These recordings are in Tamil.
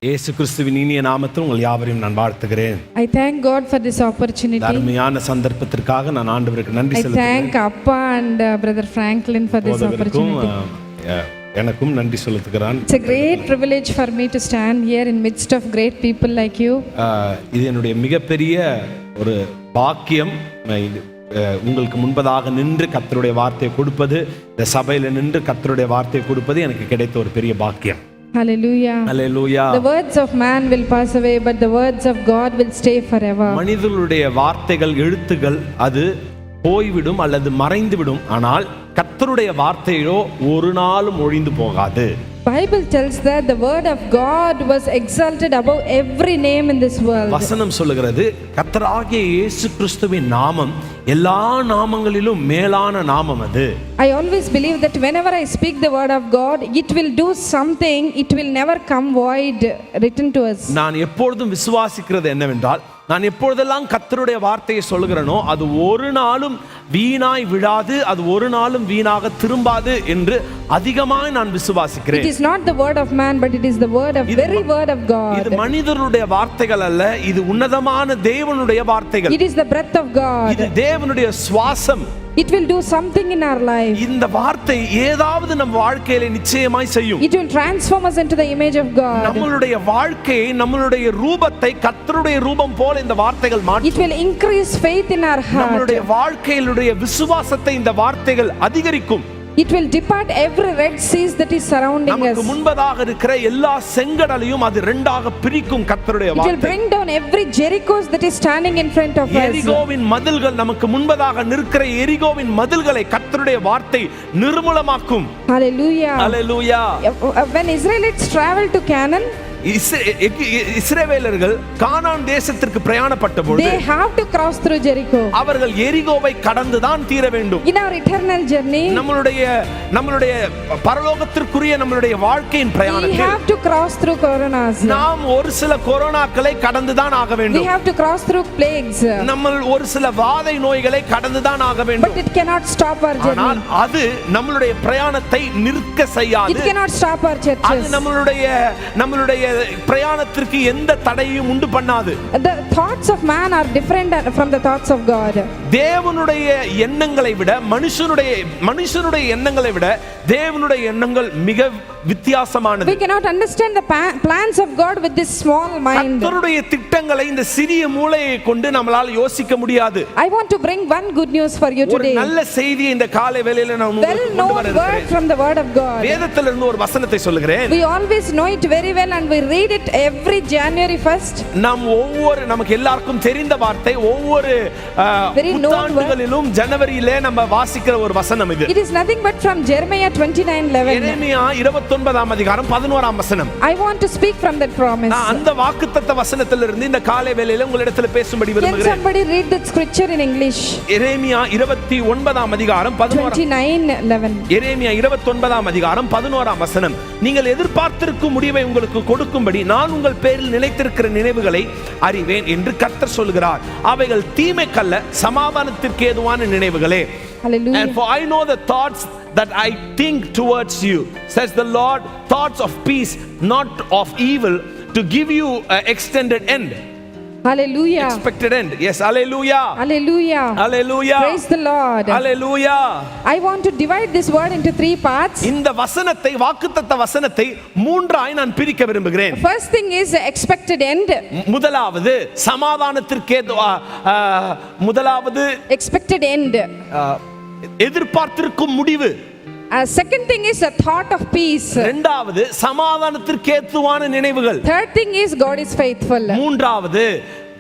இயேசு கிறிஸ்துவின் இனிய நாமத்தில் உங்கள் யாவரையும் நான் வாழ்த்துகிறேன். I thank God for this opportunity. அருமையான சந்தர்ப்பத்திற்காக நான் ஆண்டவருக்கு நன்றி I செலுத்துகிறேன். thank Appa and Brother Franklin for this opportunity. எனக்கும் நன்றி செலுத்துகிறேன். It's a great privilege for me to stand here in midst of great people like you. இது என்னுடைய மிகப்பெரிய ஒரு பாக்கியம். உங்களுக்கு முன்பதாக நின்று கர்த்தருடைய வார்த்தையை கொடுப்பது, இந்த சபையில் நின்று கர்த்தருடைய வார்த்தையை கொடுப்பது எனக்கு கிடைத்த ஒரு பெரிய பாக்கியம். Hallelujah. Hallelujah. The words of man will pass away, but the words of God will stay forever. மனிதர்களுடைய வார்த்தைகள், எழுத்துகள் அது போய்விடும் அல்லது மறைந்துவிடும், ஆனால் கர்த்தருடைய வார்த்தையோ ஒரு நாளும் ஒழிந்து போகாது. Bible tells that the word of God was exalted above every name in this world. வசனம் சொல்லுகிறது, கர்த்தராகிய இயேசு கிறிஸ்துவின் நாமம் எல்லா நாமங்களிலும் மேலான நாமம் அது. I always believe that whenever I speak the word of God, it will do something, it will never come void written to us. நான் எப்பொழுதும் விசுவாசிக்கிறது என்னவென்றால், நான் எப்பொழுதெல்லாம் கர்த்தருடைய வார்த்தையை சொல்கிறேனோ அது ஒரு நாளும் வீணாய் விழாது, அது ஒரு நாளும் வீணாக திரும்பாது என்று அதிகமாக நான் விசுவாசிக்கிறேன். It is not the word of man, but it is the word of very word of God. இது மனிதருடைய வார்த்தைகள் அல்ல, இது உன்னதமான தேவனுடைய வார்த்தைகள். It is the breath of God. இது தேவனுடைய சுவாசம். It will do something in our life. இந்த வார்த்தை ஏதாவது நம் வாழ்க்கையில நிச்சயமாய் செய்யும். It will transform us into the image of God. நம்மளுடைய வாழ்க்கையை, நம்மளுடைய ரூபத்தை கர்த்தருடைய ரூபம் போல இந்த வார்த்தைகள் மாற்றும். It will increase faith in our heart. நம்மளுடைய வாழ்க்கையிலுடைய விசுவாசத்தை இந்த வார்த்தைகள் அதிகரிக்கும். It will depart every red seas that is surrounding us. நமக்கு முன்பதாக இருக்கிற எல்லா செங்கடலையும் அது இரண்டாக பிரிக்கும் கர்த்தருடைய வார்த்தை. It will bring down every Jerichos that is standing in front of us. எரிகோவின் மதில்கள், நமக்கு முன்பதாக நிற்கிற எரிகோவின் மதில்களை கர்த்தருடைய வார்த்தை நிர்மூலமாக்கும். Hallelujah. Hallelujah. When Israelites traveled to Canaan, இஸ்ரவேலர்கள் கானான் தேசத்திற்கு பிரயாணப்பட்ட பொழுது they have to cross through Jericho. அவர்கள் எரிகோவை கடந்து தான் தீர வேண்டும். In our eternal journey, நம்மளுடைய பரலோகத்திற்குரிய நம்மளுடைய வாழ்க்கையின் we பிரயாணத்தில் have to cross through coronas. நாம் ஒரு சில கொரோனாக்களை கடந்து தான் ஆக We வேண்டும். have to cross through plagues. நம்ம ஒரு சில வாதை நோய்களை கடந்து தான் ஆக But வேண்டும். it cannot stop our ஆனால் journey. அது நம்மளுடைய பிரயாணத்தை நிற்க செய்யாது. It cannot stop our அது churches. நம்மளுடைய பிரயாணத்திற்கு எந்த தடையும் உண்டு பண்ணாது. The thoughts of man are different from the thoughts of God. தேவனுடைய எண்ணங்களை விட மனுஷனுடைய எண்ணங்களை விட தேவனுடைய எண்ணங்கள் மிக வித்தியாசமானது. We cannot understand the plans of God with this small mind. கர்த்தருடைய திட்டங்களை இந்த சிறிய மூளையை கொண்டு நம்மால் யோசிக்க முடியாது. I want to bring one good news for you ஒரு today. நல்ல செய்தியை இந்த காலை வேளையில நான் உங்களுக்கு கொண்டு Well known word from the word of God. வேதத்திலிருந்து ஒரு வசனத்தை சொல்லுகிறேன். We always know it very well and we read it every January 1st. நமக்கு எல்லாருக்கும் தெரிந்த வார்த்தை, ஒவ்வொரு புத்தாண்டுகளிலும் ஜனவரியிலே நம்ம வாசிக்கிற ஒரு வசனம் இது. It is nothing but from Jeremiah 29:11. எரேமியா 29ஆம் அதிகாரம் 11ஆம் வசனம். I want to speak from that promise. அந்த வாக்குத்தத்த வசனத்திலிருந்து இந்த காலை வேளையில உங்களிடத்தில் பேசும்படி விரும்புகிறேன். Can somebody read that scripture in English? எரேமியா 29ஆம் அதிகாரம் 29:11. எரேமியா 29ஆம் அதிகாரம் 11ஆம் வசனம். நீங்கள் எதிர்பார்த்திருக்கும் முடிவை உங்களுக்கு கொடுக்கும்படி நான் உங்கள் பேரில் நிலைத்திருக்கிற நினைவுகளை அறிவேன் என்று கர்த்தர் சொல்கிறார். அவைகள் தீமைக்கல்ல, சமாதானத்திற்கு ஏதுவான நினைவுகளே. Hallelujah. And for I know the thoughts that I think towards you, says the Lord, thoughts of peace, not of evil, to give you an extended end. Hallelujah. Expected end. Yes, hallelujah. Hallelujah. Hallelujah. Praise the Lord. Hallelujah. I want to divide this word into 3 parts. இந்த வசனத்தை, வாக்குத்தத்த வசனத்தை மூன்றாய் நான் பிரிக்க விரும்புகிறேன். First thing is expected end. முதலாவது சமாதானத்திற்கு முதலாவது Expected end. எதிர்பார்த்திருக்கும் முடிவு. Second thing is a thought of peace. இரண்டாவது சமாதானத்திற்கு ஏதுவான நினைவுகள். Third thing is God is faithful. மூன்றாவது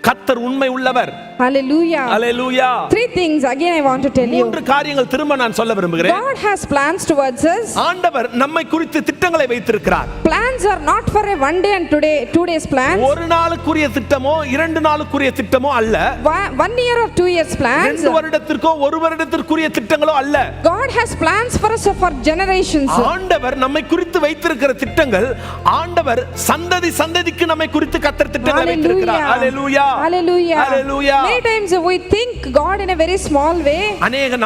கர்த்தர் உண்மை உள்ளவர். Hallelujah. Hallelujah. 3 things again I want to tell you. மூன்று காரியங்கள் திரும்ப நான் சொல்ல விரும்புகிறேன். God has plans towards us. ஆண்டவர் நம்மை குறித்து திட்டங்களை வைத்திருக்கிறார். Plans are not for a one day and 2 days plans. ஒரு நாளுக்குரிய திட்டமோ 2 நாளுக்குரிய திட்டமோ அல்ல. 1 year or 2 years plans. 2 வருடத்திற்கோ 1 வருடத்திற்குரிய திட்டங்களோ அல்ல. God has plans for us for generations. ஆண்டவர் நம்மை குறித்து வைத்திருக்கிற திட்டங்கள், ஆண்டவர் சந்ததிக்கு நம்மை குறித்து கர்த்தர் திட்டங்களை வைத்திருக்கிறார். Hallelujah. Hallelujah. Hallelujah. Many times we think God in a very small way. அநேக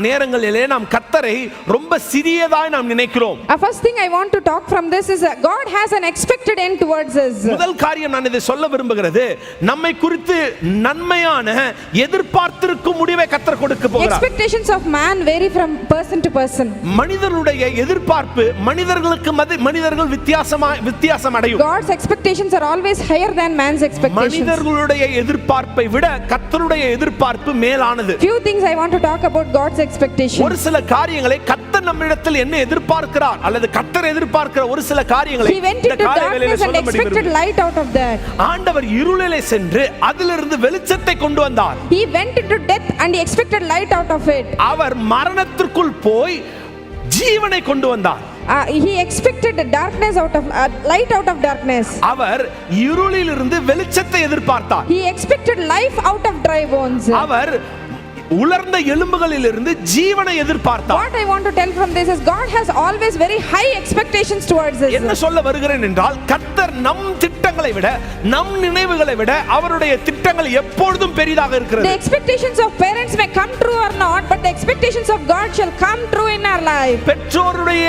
நேரங்களிலே நாம் கர்த்தரை ரொம்ப சிறியதாய் நாம் நினைக்கிறோம். First thing I want to talk from this is that God has an expected end towards us. முதல் காரியம் நான் இதை சொல்ல விரும்புகிறது, நம்மை குறித்து நன்மையான எதிர்பார்த்திருக்கும் முடிவை கர்த்தர் கொடுக்க போகிறார். Expectations of man vary from person to person. மனிதனுடைய எதிர்பார்ப்பு மனிதர்களுக்கு மனிதர்கள் வித்தியாசம் அடையும். God's expectations are always higher than man's expectations. மனிதர்களுடைய எதிர்பார்ப்பை விட கர்த்தருடைய எதிர்பார்ப்பு மேலானது. Few things I want to talk about God's expectation. ஒரு சில காரியங்களை கர்த்தர் நம்மிடத்தில் என்ன எதிர்பார்க்கிறார் அல்லது கர்த்தர் எதிர்பார்க்கிற ஒரு சில காரியங்களை He went into darkness and expected light out of that. ஆண்டவர் இருளிலே சென்று அதிலிருந்து வெளிச்சத்தை கொண்டு வந்தார். He went into death and he expected light out of it. அவர் மரணத்திற்குள் போய் ஜீவனை கொண்டு வந்தார். He expected the darkness out of light out of darkness. அவர் இருளிலிருந்து வெளிச்சத்தை எதிர்பார்த்தார். He expected life out of dry bones. அவர் உலர்ந்த எலும்புகளிலிருந்து ஜீவனை எதிர்பார்த்தார். What I want to tell from this is God has always very high expectations towards us. என்ன சொல்ல வருகிறேன் என்றால், கர்த்தர் நம் திட்டங்களை விட நம் நினைவுகளை விட அவருடைய திட்டங்கள் எப்பொழுதும் பெரிதாக இருக்கிறது. The expectations of parents may come true or not, but the expectations of God shall come true in our life. பெற்றோருடைய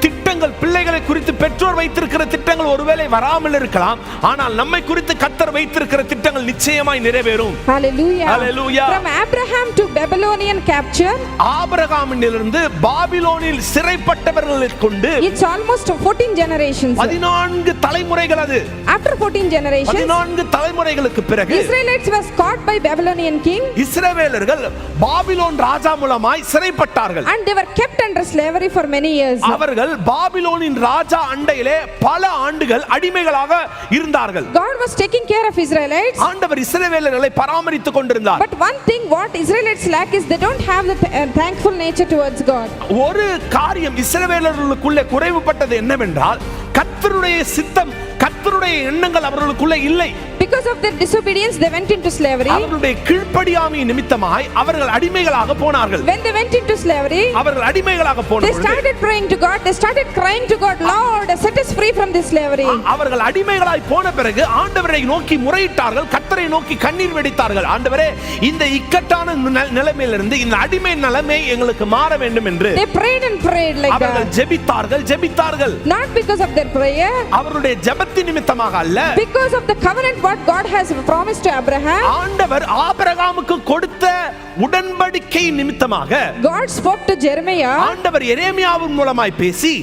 திட்டங்கள், பிள்ளைகளை குறித்து பெற்றோர் வைத்திருக்கிற திட்டங்கள் ஒருவேளை வராமல் இருக்கலாம், ஆனால் நம்மை குறித்து கர்த்தர் வைத்திருக்கிற திட்டங்கள் நிச்சயமாய் நிறைவேறும். Hallelujah. Hallelujah. From Abraham to Babylonian capture, ஆபிரகாமிலிருந்து பாபிலோனில் சிறைப்பட்டவர்களை கொண்டு it's almost 14 generations. 14 தலைமுறைகள். அது After 14 generations, 14 தலைமுறைகளுக்கு பிறகு Israelites was caught by Babylonian king, இஸ்ரவேலர்கள் பாபிலோன் ராஜா மூலமாய் சிறைப்பட்டார்கள். and they were kept under slavery for many years. அவர்கள் பாபிலோனின் ராஜா அண்டையிலே பல ஆண்டுகள் அடிமைகளாக இருந்தார்கள். God was taking care of Israelites. ஆண்டவர் இஸ்ரவேலர்களை பராமரித்துக் கொண்டிருந்தார். But one thing what Israelites lack is they don't have the thankful nature towards God. ஒரு காரியம் இஸ்ரவேலர்களுக்குள்ளே குறைவுபட்டது என்னவென்றால், கர்த்தருடைய சித்தம், கர்த்தருடைய எண்ணங்கள் அவர்களுக்குள்ளே இல்லை. Because of their disobedience they went into slavery. அவர்களுடைய கீழ்ப்படியாமை நிமித்தமாய் அவர்கள் அடிமைகளாக போனார்கள். When they went into slavery, அவர்கள் அடிமைகளாக போன they பொழுது started praying to God, they started crying to God, Lord, set us free from this slavery. அவர்கள் அடிமைகளாய் போன பிறகு ஆண்டவரை நோக்கி முறையிட்டார்கள், கர்த்தரை நோக்கி கண்ணீர் வெடித்தார்கள். ஆண்டவரே, இந்த இக்கட்டான நிலைமையிலிருந்து, இந்த அடிமை நிலைமை எங்களுக்கு மாற வேண்டும் என்று They prayed and prayed like அவர்கள் that. ஜெபித்தார்கள். Not because of their prayer, அவருடைய ஜெபத்தின் நிமித்தமாக அல்ல, because of the covenant what God has promised to Abraham. ஆண்டவர் ஆபிரகாமுக்கு கொடுத்த உடன்படிக்கை நிமித்தமாக God spoke to Jeremiah. ஆண்டவர் எரேமியாவின் மூலமாய் பேசி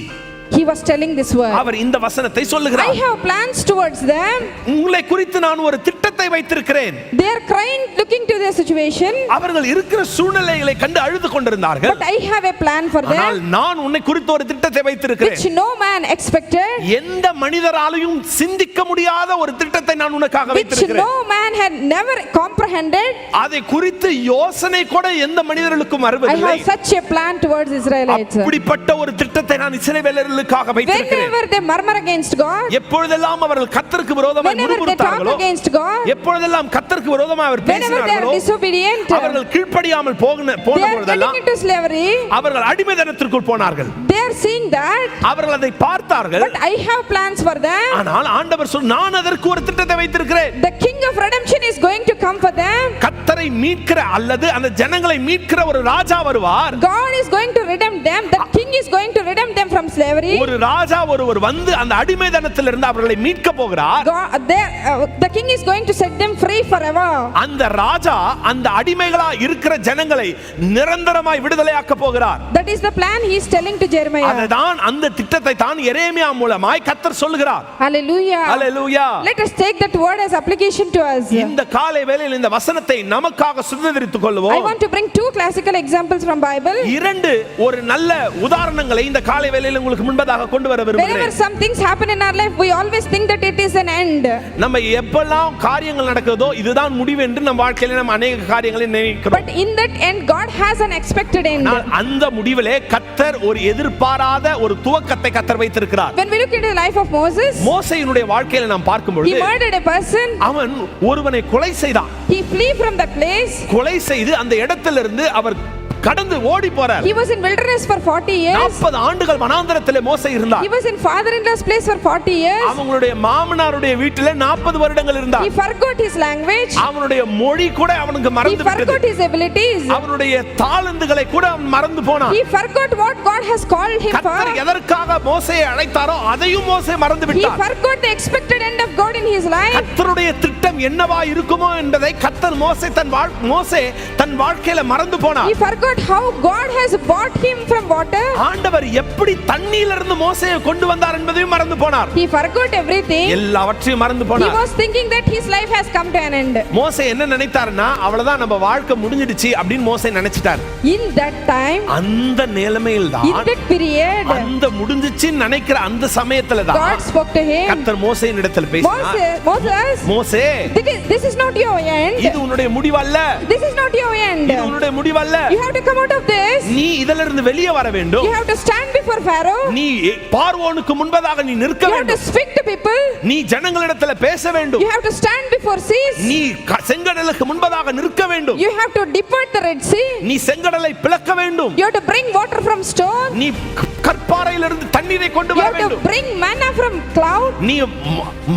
He was telling this word. அவர் இந்த வசனத்தை சொல்லுகிறார். I have plans towards them. உங்களை குறித்து நான் ஒரு திட்டத்தை வைத்திருக்கிறேன். They are crying looking to their situation. அவர்கள் இருக்கிற சூழ்நிலைகளை கண்டு அழுது கொண்டிருந்தார்கள். But I have a plan for them. ஆனால் நான் உன்னை குறித்து ஒரு திட்டத்தை வைத்திருக்கிறேன். Which no man expected. எந்த மனிதராலும் சிந்திக்க முடியாத ஒரு திட்டத்தை நான் உனக்காக Which வைத்திருக்கிறேன். no man had never comprehended. அதை குறித்து யோசனை கூட எந்த மனிதர்களுக்கும் I வருவதில்லை. have such a plan towards Israelites. அப்படிப்பட்ட ஒரு திட்டத்தை நான் இஸ்ரவேலர்களுக்காக வைத்திருக்கிறேன். Whenever they murmur against God, எப்பொழுதெல்லாம் அவர்கள் கர்த்தருக்கு விரோதமாய் whenever they talk முறுமுறுத்தார்களோ, against God, எப்பொழுதெல்லாம் கர்த்தருக்கு விரோதமாய் அவர் whenever they are பேசினார்களோ, disobedient, அவர்கள் கீழ்ப்படியாமல் போன they are getting பொழுதெல்லாம் into slavery. அவர்கள் அடிமைத்தனத்திற்குள் போனார்கள். They are seeing that. அவர்கள் அதை பார்த்தார்கள். But I have plans for them. ஆனால் ஆண்டவர் சொல், நான் அதற்கு ஒரு திட்டத்தை வைத்திருக்கிறேன். The king of redemption is going to come for them. கர்த்தரை மீட்கிற அல்லது அந்த ஜனங்களை மீட்கிற ஒரு ராஜா வருவார். God is going to redeem them. The king is going to redeem them from slavery. ஒரு ராஜா ஒருவர் வந்து அந்த அடிமைத்தனத்திலிருந்து அவர்களை மீட்க போகிறார். The king is going to set them free forever. அந்த ராஜா அந்த அடிமைகளா இருக்கிற ஜனங்களை நிரந்தரமாய் விடுதலையாக்க போகிறார். That is the plan he is telling to Jeremiah. அதுதான் அந்த திட்டத்தை தான் எரேமியா மூலமாய் கர்த்தர் சொல்கிறார். Hallelujah. Hallelujah. Let us take that word as application to us. இந்த காலை வேளையில் இந்த வசனத்தை நமக்காக சுதந்திரித்துக் I கொள்வோம். want to bring two classical examples from Bible. இரண்டு ஒரு நல்ல உதாரணங்களை இந்த காலை வேளையில் உங்களுக்கு முன்பதாக கொண்டு வர Whenever விரும்புகிறேன். some things happen in our life, we always think that it is an end. நம்ம எப்பெல்லாம் காரியங்கள் நடக்குதோ இதுதான் முடிவு என்று நம்ம வாழ்க்கையில நம்ம அநேக காரியங்களை நினைக்கிறோம். But in that end, God has an expected end. அந்த முடிவிலே கர்த்தர் ஒரு எதிர்பாராத ஒரு துவக்கத்தை கர்த்தர் வைத்திருக்கிறார். When we look into the life of Moses, மோசேயினுடைய வாழ்க்கையில நாம் பார்க்கும் he பொழுது murdered a person. அவன் ஒருவனை கொலை செய்தான். He flee from that place. கொலை செய்து அந்த இடத்திலிருந்து அவர் கடந்து ஓடி போறார். He was in wilderness for 40 years. 40 ஆண்டுகள் வனாந்தரத்திலே மோசே இருந்தார். He was in father-in-law's place for 40 years. அவங்களுடைய மாமனாருடைய வீட்டிலே 40 வருடங்கள் இருந்தார். He forgot his language. அவனுடைய மொழி கூட அவனுக்கு மறந்து விட்டது. He forgot his abilities. அவனுடைய தாளந்துகளை கூட அவன் மறந்து போனான். He forgot what God has called him for. கர்த்தர் எதற்காக மோசேயை அழைத்தாரோ அதையும் மோசே மறந்து விட்டார். He forgot the expected end of God in his life. கர்த்தருடைய திட்டம் என்னவா இருக்குமோ என்பதை கர்த்தர் மோசே தன் வாழ்க்கையில மறந்து போனார். He forgot how God has brought him from water. ஆண்டவர் எப்படி தண்ணீரிலிருந்து இருந்து மோசேயை கொண்டு வந்தார் என்பதையும் மறந்து போனார். He forgot everything. எல்லாவற்றையும் மறந்து போனார். He was thinking that his life has come to an end. மோசே என்ன நினைத்தார்னா அவ்வளவுதான் நம்ம வாழ்க்கை முடிஞ்சிடுச்சு அப்படின்னு மோசே நினைச்சிட்டார். In that time, அந்த நிலைமையில் தான், in that period, அந்த முடிஞ்சிச்சுன்னு நினைக்கிற அந்த சமயத்துல தான் God spoke to him. கர்த்தர் மோசேயின் இடத்தில் பேசினார். மோசே, this is not your end. இது உன்னுடைய முடிவல்ல. This is not your end. இது உன்னுடைய முடிவல்ல. You have to come out of this. நீ இதிலிருந்து வெளியே வர வேண்டும். You have to stand before Pharaoh. நீ பார்வோனுக்கு முன்பதாக நீ நிற்க வேண்டும். You have to speak to people. நீ ஜனங்களிடத்தில் பேச வேண்டும். You have to stand before seas. நீ செங்கடலுக்கு முன்பதாக நிற்க வேண்டும். You have to depart the Red Sea. நீ செங்கடலை பிளக்க வேண்டும். You have to bring water from stone. நீ கற்பாறையிலிருந்து தண்ணீரை கொண்டு வர வேண்டும். You have to bring manna from cloud. நீ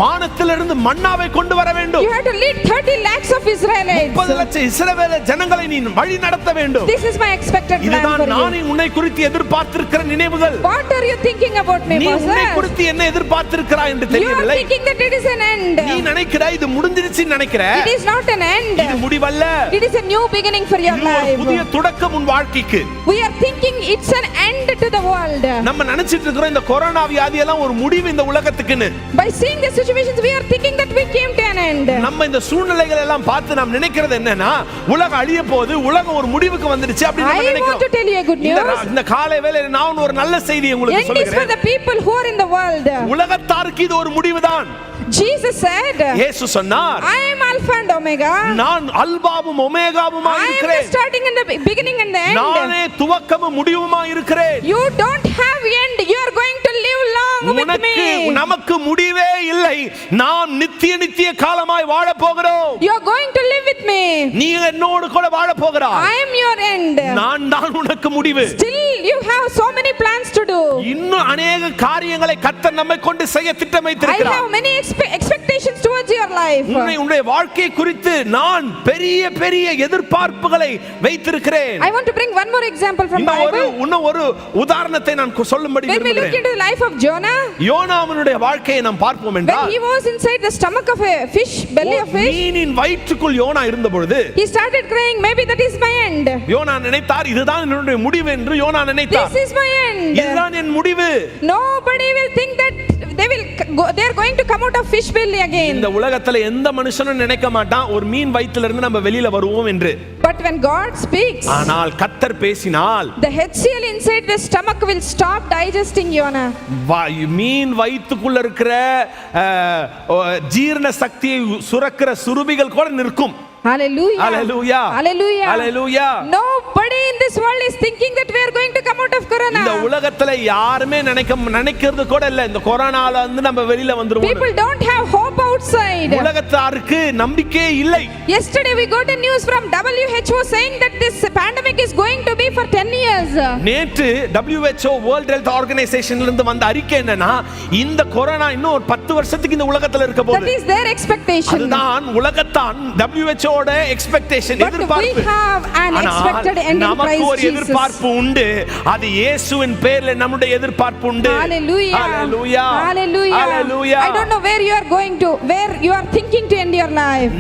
வானத்திலிருந்து மன்னாவை கொண்டு வர வேண்டும். You have to lead 30 lakhs of Israelites. 30 லட்சம் இஸ்ரவேல் ஜனங்களை நீ வழி நடத்த வேண்டும். This is my expected plan for you. இதுதான் நான் உன்னை குறித்து எதிர்பார்த்திருக்கிற நினைவுகள். What are you thinking about me, Moses? நீ உன்னை குறித்து என்ன எதிர்பார்த்திருக்கிறாய் என்று தெரியவில்லை. You are thinking that it is an end. நீ நினைக்கிறாய் இது முடிஞ்சிருச்சுன்னு நினைக்கிறாய். It is not an end. இது முடிவல்ல. It is a new beginning for your life. இது புதிய தொடக்கம் உன் வாழ்க்கைக்கு. We are thinking it's an end to the world. நம்ம நினைச்சிட்டு இருக்கோம் இந்த கொரோனா வியாதி எல்லாம் ஒரு முடிவு இந்த உலகத்துக்குன்னு. By seeing the situations we are thinking that we came to an end. நம்ம இந்த சூழ்நிலைகளை எல்லாம் பார்த்து நாம் நினைக்கிறது என்னன்னா உலகம் அழிய போகுது, உலகம் ஒரு முடிவுக்கு வந்துருச்சு அப்படி நம்ம நினைக்கிறோம். I want to tell you a good news. இந்த காலை வேளையில நான் ஒரு நல்ல செய்தி உங்களுக்கு சொல்றேன். It is for the people who are in the world. உலகத்தாருக்கு இது ஒரு முடிவுதான். Jesus said, இயேசு சொன்னார், I am Alpha and Omega. நான் அல்பாவும் ஒமேகாவுமாய் இருக்கிறேன். I am the starting and the beginning and the end. நானே துவக்கமும் முடிவுமாய் இருக்கிறேன். You don't have end. You are going to live long with me. நமக்கு முடிவே இல்லை. நாம் நித்திய காலமாய் வாழ போகிறோம். You are going to live with me. நீ என்னோடு கூட வாழ போகிறாய். I am your end. நான் தான் உனக்கு முடிவு. Still you have so many plans to do. இன்னும் अनेक காரியங்களை கர்த்தர் நம்மை கொண்டு செய்ய திட்டமிட்டிருக்கிறார். I have many expectations towards your life. உன்னுடைய வாழ்க்கை குறித்து நான் பெரிய எதிர்பார்ப்புகளை வைத்திருக்கிறேன். I want to bring one more example from Bible. இன்னும் ஒரு உதாரணத்தை நான் சொல்லும்படி விரும்புகிறேன். When we look into the life of Jonah, யோனாவினுடைய வாழ்க்கையை நாம் பார்ப்போம் என்றால், when he was inside the stomach of a fish, belly of fish, மீனின் வயிற்றுக்குள் யோனா இருந்த பொழுது, he started crying, maybe that is my end. யோனா நினைத்தார் இதுதான் என்னுடைய முடிவு என்று யோனா நினைத்தார். This is my end. இதுதான் என் முடிவு. Nobody will think that they are going to come out of fish belly again. இந்த உலகத்துல எந்த மனுஷனும் நினைக்க மாட்டான் ஒரு மீன் வயிற்றில இருந்து நம்ம வெளியில வருவோம் என்று. But when God speaks, ஆனால் கர்த்தர் பேசினால், the HCl inside the stomach will stop digesting Jonah. மீன் வயிற்றுக்குள்ள இருக்கிற ஜீரண சக்தியை சுரக்கிற சுரபிகள் கூட நிற்கும். Hallelujah. Hallelujah. Hallelujah. Hallelujah. Nobody in this world is thinking that we are going to come out of corona. இந்த உலகத்துல யாருமே நினைக்கிறது கூட இல்ல இந்த கொரோனால இருந்து நம்ம வெளியில வந்துருவோம். People don't have hope outside. உலகத்தாருக்கு நம்பிக்கை இல்லை. Yesterday we got a news from WHO saying that this pandemic is going to be for 10 years. நேற்று WHO World Health Organization இருந்து வந்த அறிக்கை என்னன்னா இந்த கொரோனா இன்னும் ஒரு 10 வருஷத்துக்கு இந்த உலகத்துல இருக்க போகுது. That is their expectation. அதுதான் உலகத்தான் WHO ஓட எக்ஸ்பெக்டேஷன் எதிர்பார்ப்பு. We have an expected end in Christ Jesus. நமக்கு ஒரு எதிர்பார்ப்பு உண்டு. அது இயேசுவின் பேர்ல நம்முடைய எதிர்பார்ப்பு உண்டு. Hallelujah. Hallelujah. Hallelujah. Hallelujah. I don't know where you are going to, where you are thinking to end your life.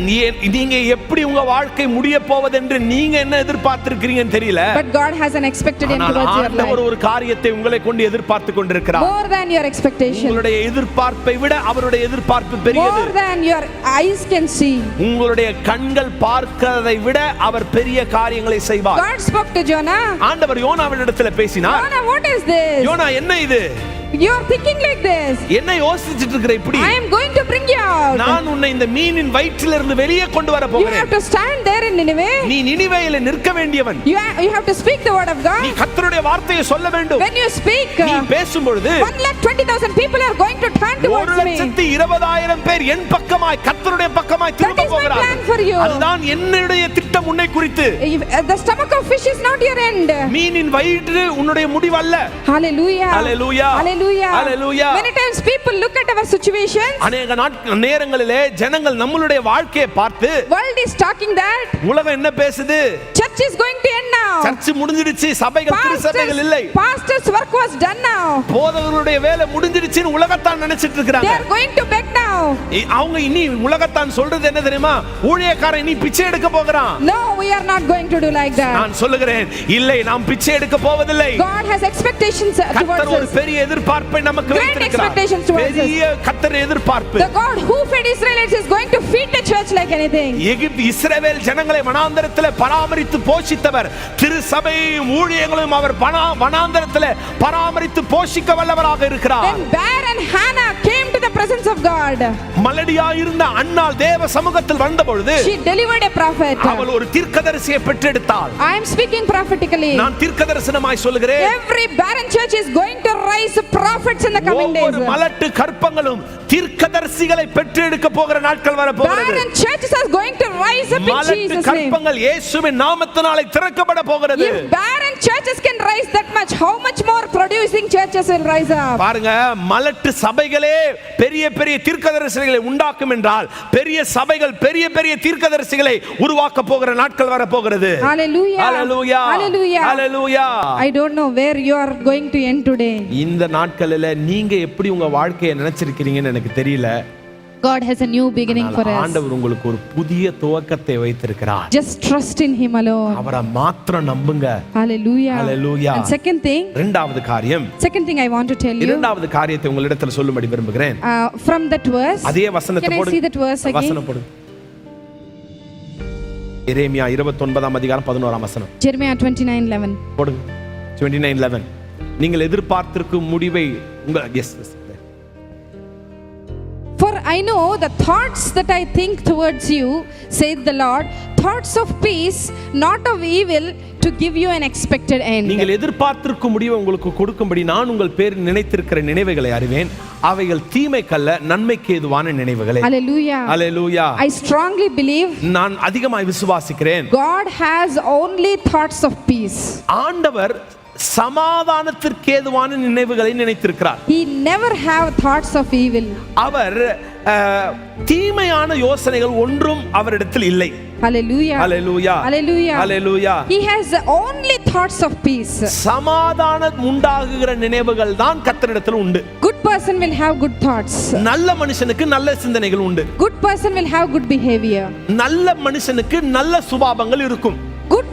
நீங்க எப்படி உங்க வாழ்க்கை முடிய போவது என்று நீங்க என்ன எதிர்பார்த்திருக்கீங்கன்னு தெரியல. But God has an expected end towards your life. ஆண்டவர் ஒரு காரியத்தை உங்களை கொண்டு எதிர்பார்த்து கொண்டிருக்கிறார். More than your expectation. உங்களுடைய எதிர்பார்ப்பை விட அவருடைய எதிர்பார்ப்பு பெரியது. More than your eyes can see. உங்களுடைய கண்கள் பார்க்கிறதை விட அவர் பெரிய காரியங்களை செய்வார். God spoke to Jonah. ஆண்டவர் யோனாவினிடத்தில் பேசினார். Jonah, what is this? யோனா என்ன இது? You are thinking like this. என்ன யோசிச்சிட்டு இருக்கற இப்படி? I am going to bring you out. நான் உன்னை இந்த மீனின் வயிற்றிலிருந்து வெளியே கொண்டு வர போகிறேன். You have to stand there in Nineveh. நீ நினிவேயிலே நிற்க வேண்டியவன். You have to speak the word of God. நீ கர்த்தருடைய வார்த்தையை சொல்ல வேண்டும். When you speak, நீ பேசும் பொழுது 1,20,000 people are going to turn towards me. 1,20,000 பேர் என் பக்கமாய் கர்த்தருடைய பக்கமாய் திரும்ப போகிறார்கள். அதுதான் என்னுடைய திட்டம். திட்டம் உன்னை குறித்து. The stomach of fish is not your end. மீனின் வயிறு உன்னுடைய முடிவு அல்ல. Hallelujah. Hallelujah. Hallelujah. Hallelujah. Many times people look at our situations. அநேக நேரங்களிலே ஜனங்கள் நம்மளுடைய வாழ்க்கையை பார்த்து World is talking that உலகம் என்ன பேசுது? church is going to end now. Church முடிஞ்சிடுச்சு, சபைகள் திருச்சபைகள் இல்லை. Pastors work was done now. போதகர்களுடைய வேலை முடிஞ்சிடுச்சுன்னு உலகத்தான் நினைச்சிட்டு இருக்காங்க. They are going to beg now. அவங்க இனி உலகத்தான் சொல்றது என்ன தெரியுமா? ஊழியக்காரன் இனி பிச்சை எடுக்க போகிறான். No, we are not going to do like that. நான் சொல்லுகிறேன், இல்லை, நாம் பிச்சை எடுக்க போவதில்லை. God has expectations towards கர்த்தர் ஒரு us. பெரிய எதிர்பார்ப்பை நமக்கு வைத்திருக்கிறார். பெரிய கர்த்தர் எதிர்பார்ப்பு. The God who fed Israelites is going to feed the church like anything. இஸ்ரவேல் ஜனங்களை வனாந்தரத்திலே பராமரித்து போஷித்தவர், திருச்சபையும் ஊழியங்களையும் அவர் வனாந்தரத்திலே பராமரித்து போஷிக்க வல்லவராக இருக்கிறார். When barren Hannah came to the presence of God, மலடியா இருந்த அன்னாள் தேவ சமூகத்தில் வந்த பொழுது she delivered a prophet. அவள் ஒரு தீர்க்கதரிசியை பெற்றெடுத்தாள். I am speaking prophetically. நான் தீர்க்கதரிசனமாய் சொல்கிறேன். Every barren church is going to rise prophets in the coming days. ஒவ்வொரு மலட்டு கற்பங்களும் தீர்க்கதரிசிகளை பெற்றெடுக்க போகிற நாட்கள் வர போகிறது. Barren churches are going to rise up in Jesus' name. மலட்டு கற்பங்கள் இயேசுவின் நாமத்தினாலே திறக்கப்பட போகிறது. If barren churches can rise that much, how much more producing churches will rise up? பாருங்க, மலட்டு சபைகளே பெரிய பெரிய தீர்க்கதரிசிகளை உண்டாக்கும் என்றால் பெரிய சபைகள் பெரிய பெரிய தீர்க்கதரிசிகளை உருவாக்க போகிற நாட்கள் வர போகிறது. Hallelujah. Hallelujah. Hallelujah. Hallelujah. I don't know where you are going to end today. இந்த நாட்களில நீங்க எப்படி உங்க வாழ்க்கையை நினைச்சிருக்கீங்கன்னு எனக்கு தெரியல. God has a new beginning for us. ஆண்டவர் உங்களுக்கு ஒரு புதிய துவக்கத்தை வைத்திருக்கிறார். Just trust in him alone. அவரை மாத்திரம் நம்புங்க. Hallelujah. Hallelujah. And second thing, இரண்டாவது காரியம், second thing I want to tell you, இரண்டாவது காரியத்தை உங்களிடத்தில் சொல்லும்படி விரும்புகிறேன். from that verse, அதே வசனத்தை can I போடுங்க. see that verse again? வசனம் போடுங்க. எரேமியா 29ஆம் அதிகாரம் 11ஆம் வசனம். Jeremiah 29:11. போடுங்க. 29:11. நீங்கள் எதிர்பார்த்திருக்கும் முடிவை S. For I know the thoughts that I think towards you, saith the Lord, thoughts of peace, not of evil, to give you an expected end. நீங்கள் எதிர்பார்த்திருக்கும் முடிவை உங்களுக்கு கொடுக்கும்படி நான் உங்கள் பேரில் நினைத்திருக்கிற நினைவுகளை அறிவேன். அவைகள் தீமைக்கல்ல, நன்மைக்கு ஏதுவான நினைவுகளே. Hallelujah. Hallelujah. I strongly believe நான் அதிகமாய் விசுவாசிக்கிறேன். God has only thoughts of peace. ஆண்டவர் சமாதானத்திற்கு ஏதுவான நினைவுகளை நினைத்திருக்கிறார். He never have thoughts of evil. அவர் தீமையான யோசனைகள் ஒன்றும் அவரிடத்தில் இல்லை. Hallelujah. Hallelujah. Hallelujah. Hallelujah. He has only thoughts of peace. சமாதானம் உண்டாகுகிற நினைவுகள் தான் கர்த்தரிடத்தில் உண்டு. Good person will have good thoughts. நல்ல மனுஷனுக்கு நல்ல சிந்தனைகள் உண்டு. Good person will have good behavior. நல்ல மனுஷனுக்கு நல்ல சுபாவங்கள் இருக்கும். Good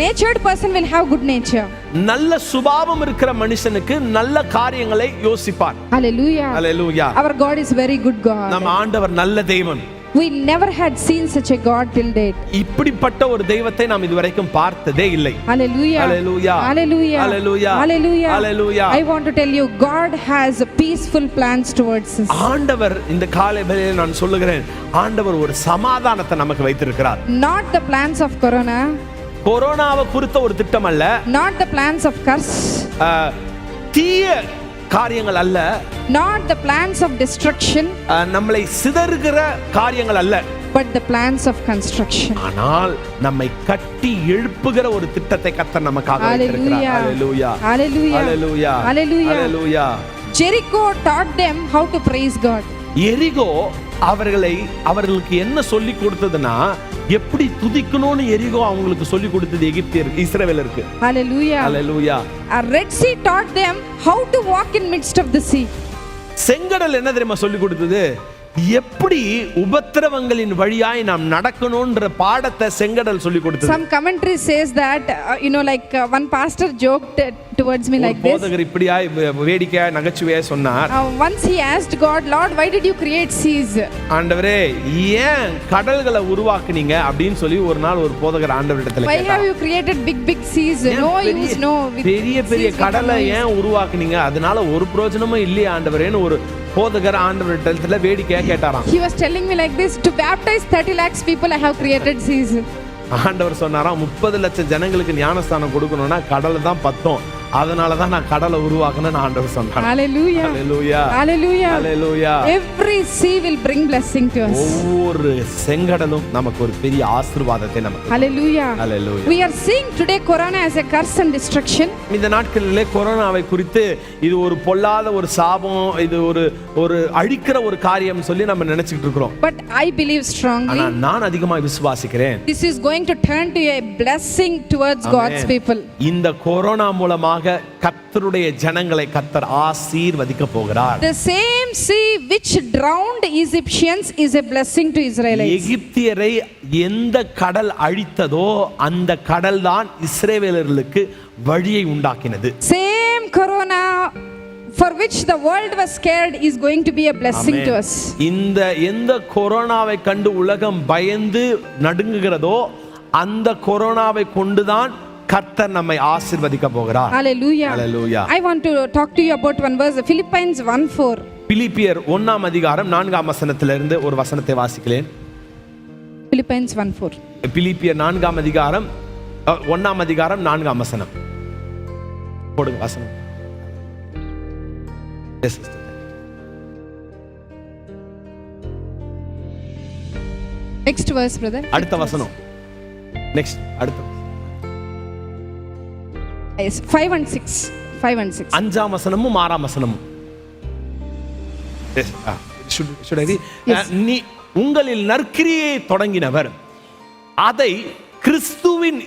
natured person will have good nature. நல்ல சுபாவம் இருக்கிற மனுஷனுக்கு நல்ல காரியங்களை யோசிப்பார். Hallelujah. Hallelujah. Our God is very good God. நம்ம ஆண்டவர் நல்ல தெய்வன். We never had seen such a God till date. இப்படிப்பட்ட ஒரு தெய்வத்தை நாம் இதுவரைக்கும் பார்த்ததே இல்லை. Hallelujah. Hallelujah. Hallelujah. Hallelujah. Hallelujah. Hallelujah. I want to tell you, God has peaceful plans towards us. ஆண்டவர் இந்த காலை வேளையில் நான் சொல்லுகிறேன், ஆண்டவர் ஒரு சமாதானத்தை நமக்கு வைத்திருக்கிறார். Not the plans of corona. கொரோனாவை குறித்த ஒரு திட்டம் அல்ல. Not the plans of curse. தீய காரியங்கள் அல்ல. Not the plans of destruction. நம்மளை சிதறுகிற காரியங்கள் அல்ல. But the plans of construction. ஆனால் நம்மை கட்டி எழுப்புகிற ஒரு திட்டத்தை கர்த்தர் நமக்காக வைத்திருக்கிறார். Hallelujah. Hallelujah. Hallelujah. Hallelujah. Hallelujah. Jericho taught them how to praise God. எரிகோ அவர்களுக்கு என்ன சொல்லி கொடுத்ததுன்னா, எப்படி துதிக்கணும்னு எரிகோ அவங்களுக்கு சொல்லி கொடுத்தது எகிப்தியருக்கு, இஸ்ரவேலருக்கு. Hallelujah. Hallelujah. A Red Sea taught them how to walk in midst of the sea. செங்கடல் என்ன தெரியுமா சொல்லி கொடுத்தது? எப்படி உபத்திரவங்களின் வழியாய் நாம் நடக்கணும்ன்ற பாடத்தை செங்கடல் சொல்லி கொடுத்தது. Some commentary says that one pastor joked towards me like this. போதகர் இப்படியாய் வேடிக்கையா நகைச்சுவையா சொன்னார். Once he asked God, Lord, why did you create seas? ஆண்டவரே, ஏன் கடல்களை உருவாக்குனீங்க அப்படின்னு சொல்லி ஒரு நாள் ஒரு போதகர் ஆண்டவரிடத்துல கேட்டார். Why have you created big seas? No use, no. பெரிய கடலை ஏன் உருவாக்குனீங்க? அதனால ஒரு பிரயோஜனமும் இல்லையா ஆண்டவரேன்னு ஒரு போதகர் ஆண்டவரிடத்துல வேடிக்கையா கேட்டாராம். He was telling me like this, to baptize 30 lakhs people I have created seas. ஆண்டவர் சொன்னாராம், 30 லட்சம் ஜனங்களுக்கு ஞானஸ்தானம் கொடுக்கணும்னா கடல் தான் பத்தும். அதனாலதான் நான் கடலை உருவாக்குனேன்னு ஆண்டவர் சொன்னார். Hallelujah. Hallelujah. Hallelujah. Hallelujah. Every sea will bring blessing to us. ஒவ்வொரு செங்கடலும் நமக்கு ஒரு பெரிய ஆசீர்வாதத்தை நமக்கு. Hallelujah. Hallelujah. We are seeing today Corona as a curse and destruction. இந்த நாட்களிலே கொரோனாவை குறித்து இது ஒரு பொல்லாத ஒரு சாபம், இது ஒரு அழிக்கிற ஒரு காரியம் சொல்லி நம்ம நினைச்சிட்டு இருக்கிறோம். But I believe strongly. ஆனா நான் அதிகமாக விசுவாசிக்கிறேன். This is going to turn to a blessing towards God's people. இந்த கொரோனா மூலமாக கர்த்தருடைய ஜனங்களை கர்த்தர் ஆசீர்வதிக்க போகிறார். The same sea which drowned Egyptians is a blessing to Israelites. எகிப்தியரை எந்த கடல் அழித்ததோ அந்த கடல் தான் இஸ்ரவேலர்களுக்கு வழியை உண்டாக்கினது. Same Corona for which the world was scared is going to be a blessing to us. இந்த எந்த கொரோனாவை கண்டு உலகம் பயந்து நடுங்குகிறதோ அந்த கொரோனாவை கொண்டுதான் கர்த்தர் நம்மை ஆசீர்வதிக்க போகிறார். Hallelujah. Hallelujah. I want to talk to you about one verse, Philippians 1:4. பிலிப்பியர் 1ஆம் அதிகாரம் 4ஆம் வசனத்திலிருந்து ஒரு வசனத்தை வாசிக்கிறேன். Philippians 1:4. பிலிப்பியர் 4ஆம் அதிகாரம் 1ஆம் அதிகாரம் 4ஆம் வசனம் போடுங்க வசனம். Yes, sister. Next verse, brother. அடுத்த வசனம். Next அடுத்த. Yes, 5 and 6. 5 and 6. 5ஆம் வசனமும் 6ஆம் வசனமும். Yes. Should I read? Yes. நீ உங்களில் நற்கிரியை தொடங்கினவர் அதை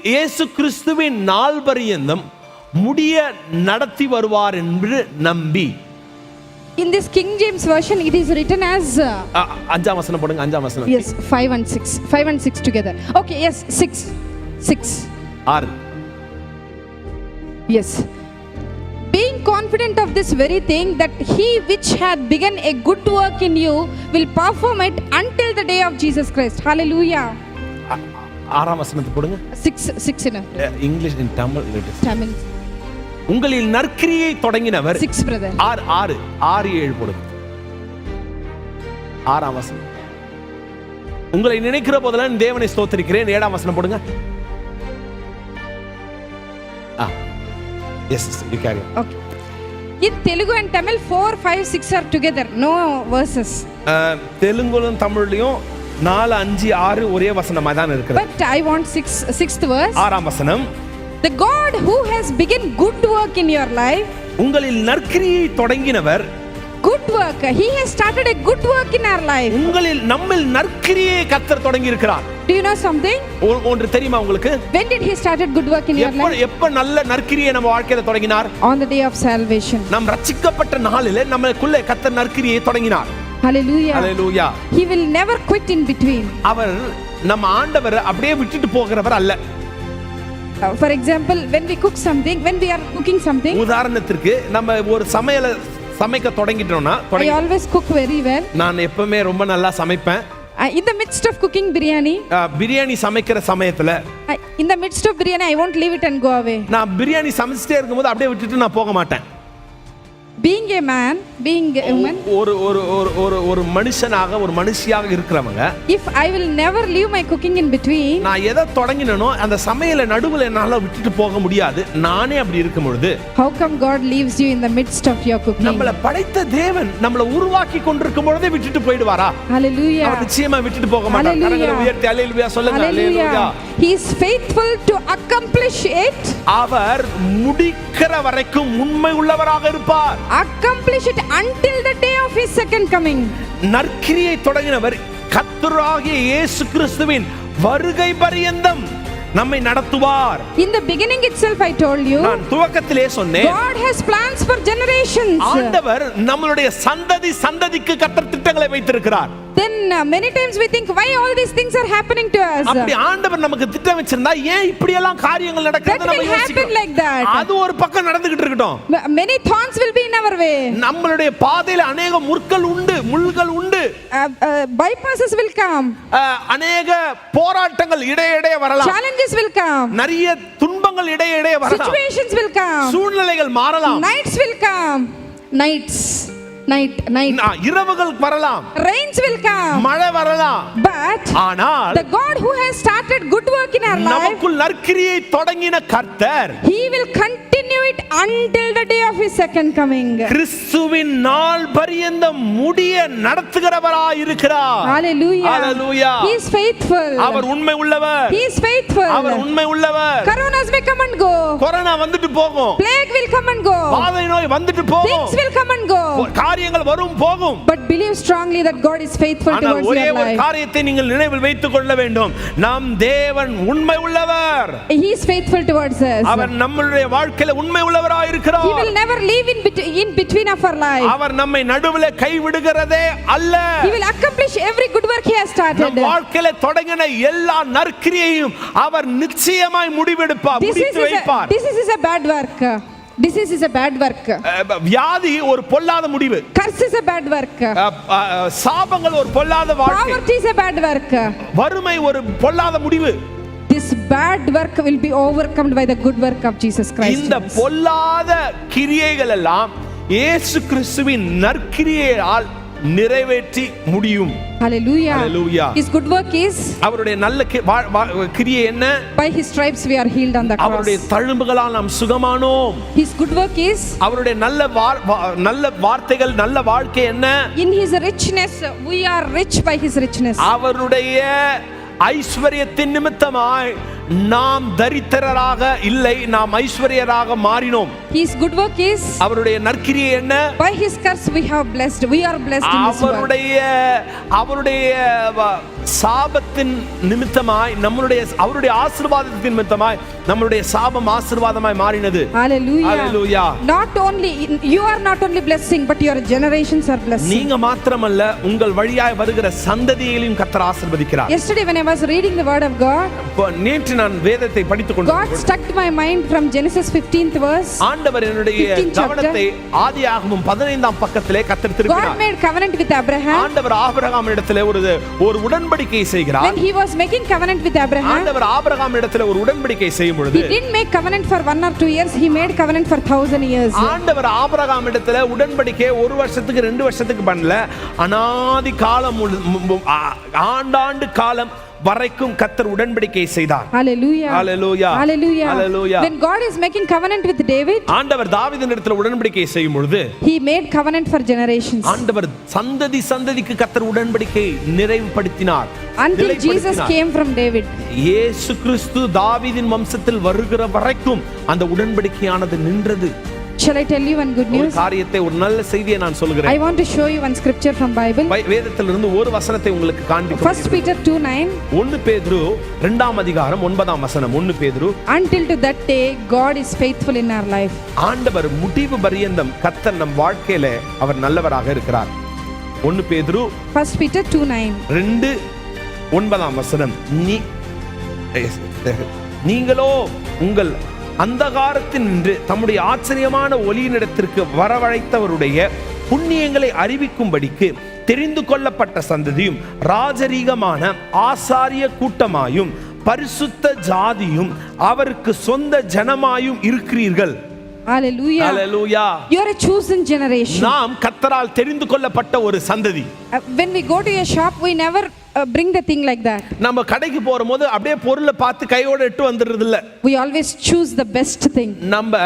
இயேசு கிறிஸ்துவின் நாள் பரியந்தம் முடிய நடத்தி வருவார் என்று நம்பி. In this King James version it is written as 5ஆம் வசனம் போடுங்க. 5ஆம் வசனம். Yes, 5 and 6. 5 and 6 together. Okay, yes, 6. 6. Yes. Being confident of this very thing, that he which had begun a good work in you will perform it until the day of Jesus Christ. Hallelujah. 6ஆம் வசனத்தை போடுங்க. 6 enough. English in Tamil it is. Tamil. உங்களில் நற்கிரியை தொடங்கினவர் 6 brother. 6 7 போடுங்க. 6ஆம் வசனம். உங்களை நினைக்கிற போதெல்லாம் தேவனை ஸ்தோத்திரிக்கிறேன். 7ஆம் வசனம் போடுங்க. Yes, you carry on. Okay. In Telugu and Tamil 4, 5, 6 are together, no verses. தெலுங்குலும் தமிழ்லயும் 4 5 6 ஒரே வசனமா தான் இருக்குது. But I want 6th verse. 6ஆம் வசனம். The God who has begun good work in your life, உங்களில் நற்கிரியை தொடங்கினவர், good work, he has started a good work in our life. நம்மில் நற்கிரியை கர்த்தர் தொடங்கி இருக்கிறார். Do you know something? ஒன்று தெரியுமா உங்களுக்கு? When did he started good work in your life? எப்ப நல்ல நற்கிரியை நம்ம வாழ்க்கையில தொடங்கினார்? On the day of salvation. நாம் ரட்சிக்கப்பட்ட நாளிலே நமக்குள்ளே கர்த்தர் நற்கிரியை தொடங்கினார். Hallelujah. Hallelujah. He will never quit in between. அவர் நம்ம ஆண்டவர் அப்படியே விட்டுட்டு போகிறவர் அல்ல. For example, when we cook something, when we are cooking something, உதாரணத்திற்கு நம்ம ஒரு சமைக்க தொடங்கிட்டோம்னா, I always cook very well. நான் எப்பவுமே ரொம்ப நல்லா சமைப்பேன். In the midst of cooking biryani, biryani சமைக்கிற சமயத்துல, in the midst of biryani, I won't leave it and go away. நான் பிரியாணி சமைச்சிட்டே இருக்கும்போது அப்படியே விட்டுட்டு நான் போக மாட்டேன். Being a man, being a woman, ஒரு மனுஷனாக ஒரு மனுஷியாக இருக்கிறவங்க, if I will never leave my cooking in between, நான் எதை தொடங்கினனோ அந்த சமையல நடுவுல என்னால விட்டுட்டு போக முடியாது. நானே அப்படி இருக்கும் பொழுது, how come God leaves you in the midst of your cooking? நம்மள படைத்த தேவன் நம்மள உருவாக்கி கொண்டிருக்கும் பொழுதே விட்டுட்டு போய்டுவாரா? Hallelujah. அவர் நிச்சயமா விட்டுட்டு போக மாட்டார். கரங்களை உயர்த்தி அல்லேலூயா சொல்லுங்க. Hallelujah. He is faithful to accomplish it. அவர் முடிக்கிற வரைக்கும் உண்மை உள்ளவராக இருப்பார். Accomplish it until the day of his second coming. நற்கிரியை தொடங்கினவர் கர்த்தராகிய இயேசு கிறிஸ்துவின் வருகை பரியந்தம் நம்மை நடத்துவார். In the beginning itself I told you, நான் துவக்கத்திலே சொன்னேன், God has plans for generations. ஆண்டவர் நம்மளுடைய சந்ததிக்கு கர்த்தர் திட்டங்களை வைத்திருக்கிறார். Then many times we think, why all these things are happening to us? அப்படி ஆண்டவர் நமக்கு திட்டம் வச்சிருந்தா ஏன் இப்படி எல்லாம் காரியங்கள் நடக்குது நம்ம யோசிக்கிறோம். Like that. அது ஒரு பக்கம் நடந்துகிட்டு இருக்கட்டும். Many thorns will be in our way. நம்மளுடைய பாதையில अनेक முள்கள் உண்டு. Bypasses will come. अनेक போராட்டங்கள் இடையிடையே வரலாம். Challenges will come. நிறைய துன்பங்கள் இடையிடையே வரலாம். Situations will come. சூழ்நிலைகள் மாறலாம். Nights will come. Night. இரவுகள் வரலாம். Rains will come. மழை வரலாம். But ஆனால் the God who has started good work in our life, நமக்குள் நற்கிரியை தொடங்கின கர்த்தர், he will continue it until the day of his second coming. கிறிஸ்துவின் நாள் பரியந்தம் முடிய நடத்துகிறவராய் இருக்கிறார். Hallelujah. Hallelujah. He is faithful. அவர் உண்மை உள்ளவர். He is faithful. அவர் உண்மை உள்ளவர். Coronas may come and go. Corona வந்துட்டு போகும். Plague will come and go. பாதை நோய் வந்துட்டு போகும். Things will come and go. காரியங்கள் வரும் போகும். But believe strongly that God is faithful ஆனால் towards ஒரே your ஒரு life. காரியத்தை நீங்கள் நினைவில் வைத்துக் கொள்ள வேண்டும். நம் தேவன் உண்மை உள்ளவர். He is faithful towards us. அவர் நம்மளுடைய வாழ்க்கையில உண்மை உள்ளவராய் இருக்கிறார். He will never leave in between of our life. அவர் நம்மை நடுவிலே கைவிடுகிறதே அல்ல. He will accomplish every good work he has started. நம் வாழ்க்கையில தொடங்கின எல்லா நற்கிரியையும் அவர் நிச்சயமாய் முடிவெடுப்பார், முடித்து வைப்பார். This is a bad work. Disease is a bad work. வியாதி ஒரு பொல்லாத முடிவு. Curse is a bad work. சாபங்கள் ஒரு பொல்லாத வாழ்க்கை. Poverty is a bad work. வறுமை ஒரு பொல்லாத முடிவு. This bad work will be overcome by the good work of Jesus Christ. இந்த பொல்லாத கிரியைகள் எல்லாம் இயேசு கிறிஸ்துவின் நற்கிரியையால் நிறைவேற்றி முடியும். Hallelujah. Hallelujah. His good work is, அவருடைய நல்ல கிரியை என்ன? by his stripes we are healed on the cross. அவருடைய தழும்புகளால் நாம் சுகமானோம். His good work is, அவருடைய நல்ல வார்த்தைகள், நல்ல வாழ்க்கை என்ன? in his richness we are rich by his richness. அவருடைய ஐஸ்வரியத்தின் நிமித்தமாய் நாம் தரித்திரராக இல்லை, நாம் ஐஸ்வரியராக மாறினோம். His good work is, அவருடைய நற்கிரியை என்ன? by his curse we have blessed, we are blessed in this world. அவருடைய சாபத்தின் நிமித்தமாய் அவருடைய ஆசீர்வாதத்தின் நிமித்தமாய் நம்மளுடைய சாபம் ஆசீர்வாதமாய் மாறினது. Hallelujah. Hallelujah. Not only you are not only blessing, but your generations are blessing. நீங்க மாத்திரமல்ல, உங்கள் வழியாய் வருகிற சந்ததியையும் கர்த்தர் ஆசீர்வதிக்கிறார். Yesterday when I was reading the word of God, நேற்று நான் வேதத்தை படித்துக் கொண்டிருந்தேன். God struck my mind from Genesis 15th verse. ஆண்டவர் என்னுடைய கவனத்தை ஆதியாகமம் 15ஆம் பக்கத்திலே கர்த்தர் திருப்பினார். God made covenant with Abraham. ஆண்டவர் ஆபிரகாம் இடத்திலே ஒரு உடன்படிக்கை செய்கிறார். When he was making covenant with Abraham, ஆண்டவர் ஆபிரகாம் இடத்திலே ஒரு உடன்படிக்கை செய்யும் பொழுது, he didn't make covenant for 1 or 2 years, he made covenant for 1000 years. ஆண்டவர் ஆபிரகாம் இடத்திலே உடன்படிக்கை 1 வருஷத்துக்கு 2 வருஷத்துக்கு பண்ணல, அநாதி காலம் ஆண்டாண்டு காலம் வரைக்கும் கர்த்தர் உடன்படிக்கை செய்தார். Hallelujah. Hallelujah. Hallelujah. Hallelujah. When God is making covenant with David, ஆண்டவர் தாவீதினிடத்தில் உடன்படிக்கை செய்யும் பொழுது, he made covenant for generations. ஆண்டவர் சந்ததிக்கு கர்த்தர் உடன்படிக்கை நிறைவுபடுத்தினார். Until Jesus came from David. இயேசு கிறிஸ்து தாவீதின் வம்சத்தில் வருகிற வரைக்கும் அந்த உடன்படிக்கையானது நின்றது. Shall I tell you one good news? ஒரு நல்ல செய்தியை நான் சொல்கிறேன். I want to show you one scripture from Bible. வேதத்திலிருந்து ஒரு வசனத்தை உங்களுக்கு காண்பிக்கிறேன். 1 Peter 2:9. 1 பேதுரு 2ஆம் அதிகாரம் 9ஆம் வசனம். 1 பேதுரு, until to that day God is faithful in our life. ஆண்டவர் முடிவு பரியந்தம் கர்த்தர் நம் வாழ்க்கையில அவர் நல்லவராக இருக்கிறார். 1 பேதுரு 1 Peter 2:9. 2:9ஆம் வசனம். நீங்களோ உங்கள் அந்தகாரத்தின் நின்று தம்முடைய ஆச்சரியமான ஒளியினிடத்திற்கு வரவழைத்தவருடைய புண்ணியங்களை அறிவிக்கும்படிக்கு தெரிந்து கொள்ளப்பட்ட சந்ததியும் ராஜரீகமான ஆசாரிய கூட்டமாயும் பரிசுத்த ஜாதியும் அவருக்கு சொந்த ஜனமாயும் இருக்கிறீர்கள். Hallelujah. Hallelujah. You are a chosen generation. நாம் கர்த்தரால் தெரிந்து கொள்ளப்பட்ட ஒரு சந்ததி. When we go to a shop, we never bring the thing like that. நம்ம கடைக்கு போகும்போது அப்படியே பொருளை பார்த்து கையோட எட்டு வந்துடுறது இல்ல. We always choose the best thing. நம்ம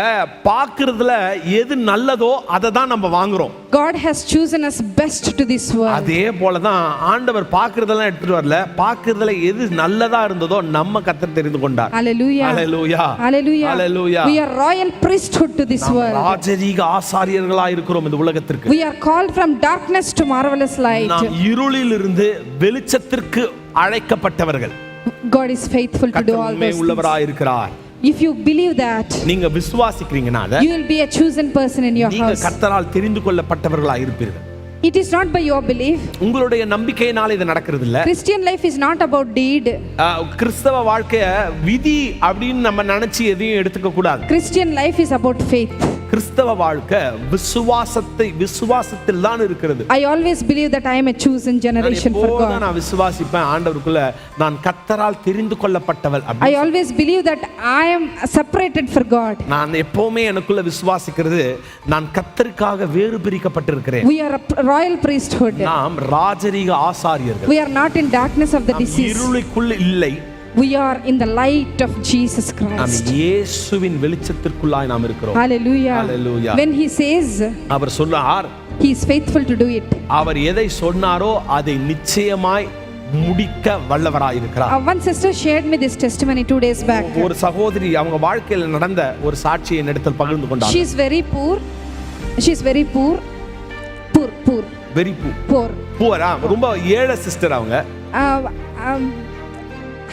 பார்க்கிறதுல எது நல்லதோ அதை தான் நம்ம வாங்குறோம். God has chosen us best to this world. அதே போல தான் ஆண்டவர் பார்க்கிறதெல்லாம் எடுத்துட்டு வரல, பார்க்கிறதுல எது நல்லதா இருந்ததோ நம்ம கர்த்தர் தெரிந்து கொண்டார். Hallelujah. Hallelujah. Hallelujah. Hallelujah. We are royal priesthood to this world. ராஜரீக ஆசாரியர்களாக இருக்கிறோம் இந்த உலகத்திற்கு. We are called from darkness to marvelous light. நாம் இருளில் இருந்து வெளிச்சத்திற்கு அழைக்கப்பட்டவர்கள். God is faithful to do all கர்த்தர் those உள்ளவராய் இருக்கிறார். If you believe that, நீங்க விசுவாசிக்கிறீங்கன்னா you will be a chosen person in your நீங்க house. கர்த்தரால் தெரிந்து கொள்ளப்பட்டவர்களாக இருப்பீர்கள். It is not by your belief. உங்களுடைய நம்பிக்கையினால இது நடக்கிறது இல்ல. Christian life is not about deed. கிறிஸ்தவ வாழ்க்கைய விதி அப்படின்னு நம்ம நினைச்சு எதையும் எடுத்துக்க கூடாது. Christian life is about faith. கிறிஸ்தவ வாழ்க்கை விசுவாசத்தில் தான் இருக்கிறது. I always believe that I am a chosen generation for God. நான் விசுவாசிப்பேன் ஆண்டவருக்குள்ள நான் கர்த்தரால் தெரிந்து கொள்ளப்பட்டவள். I always believe that I am separated for God. நான் எப்பவுமே எனக்குள்ள விசுவாசிக்கிறது நான் கர்த்தருக்காக வேறு பிரிக்கப்பட்டிருக்கிறேன். We are a royal priesthood. நாம் ராஜரீக ஆசாரியர்கள். We are not in darkness of the disease. இருளுக்குள்ள இல்லை. we are in the light of Jesus நாம் Christ. இயேசுவின் வெளிச்சத்திற்குள்ளாய் நாம் இருக்கிறோம். Hallelujah. Hallelujah. When he says அவர் சொல்றார், he is faithful to do it. அவர் எதை சொன்னாரோ அதை நிச்சயமாய் முடிக்க வல்லவராய் இருக்கிறார். One sister shared me this testimony 2 days back. ஒரு சகோதரி அவங்க வாழ்க்கையில் நடந்த ஒரு சாட்சியை என்னிடத்தில் பகிர்ந்து கொண்டார். She is very poor. She is very poor. Very poor. ரொம்ப ஏழை சிஸ்டர் அவங்க.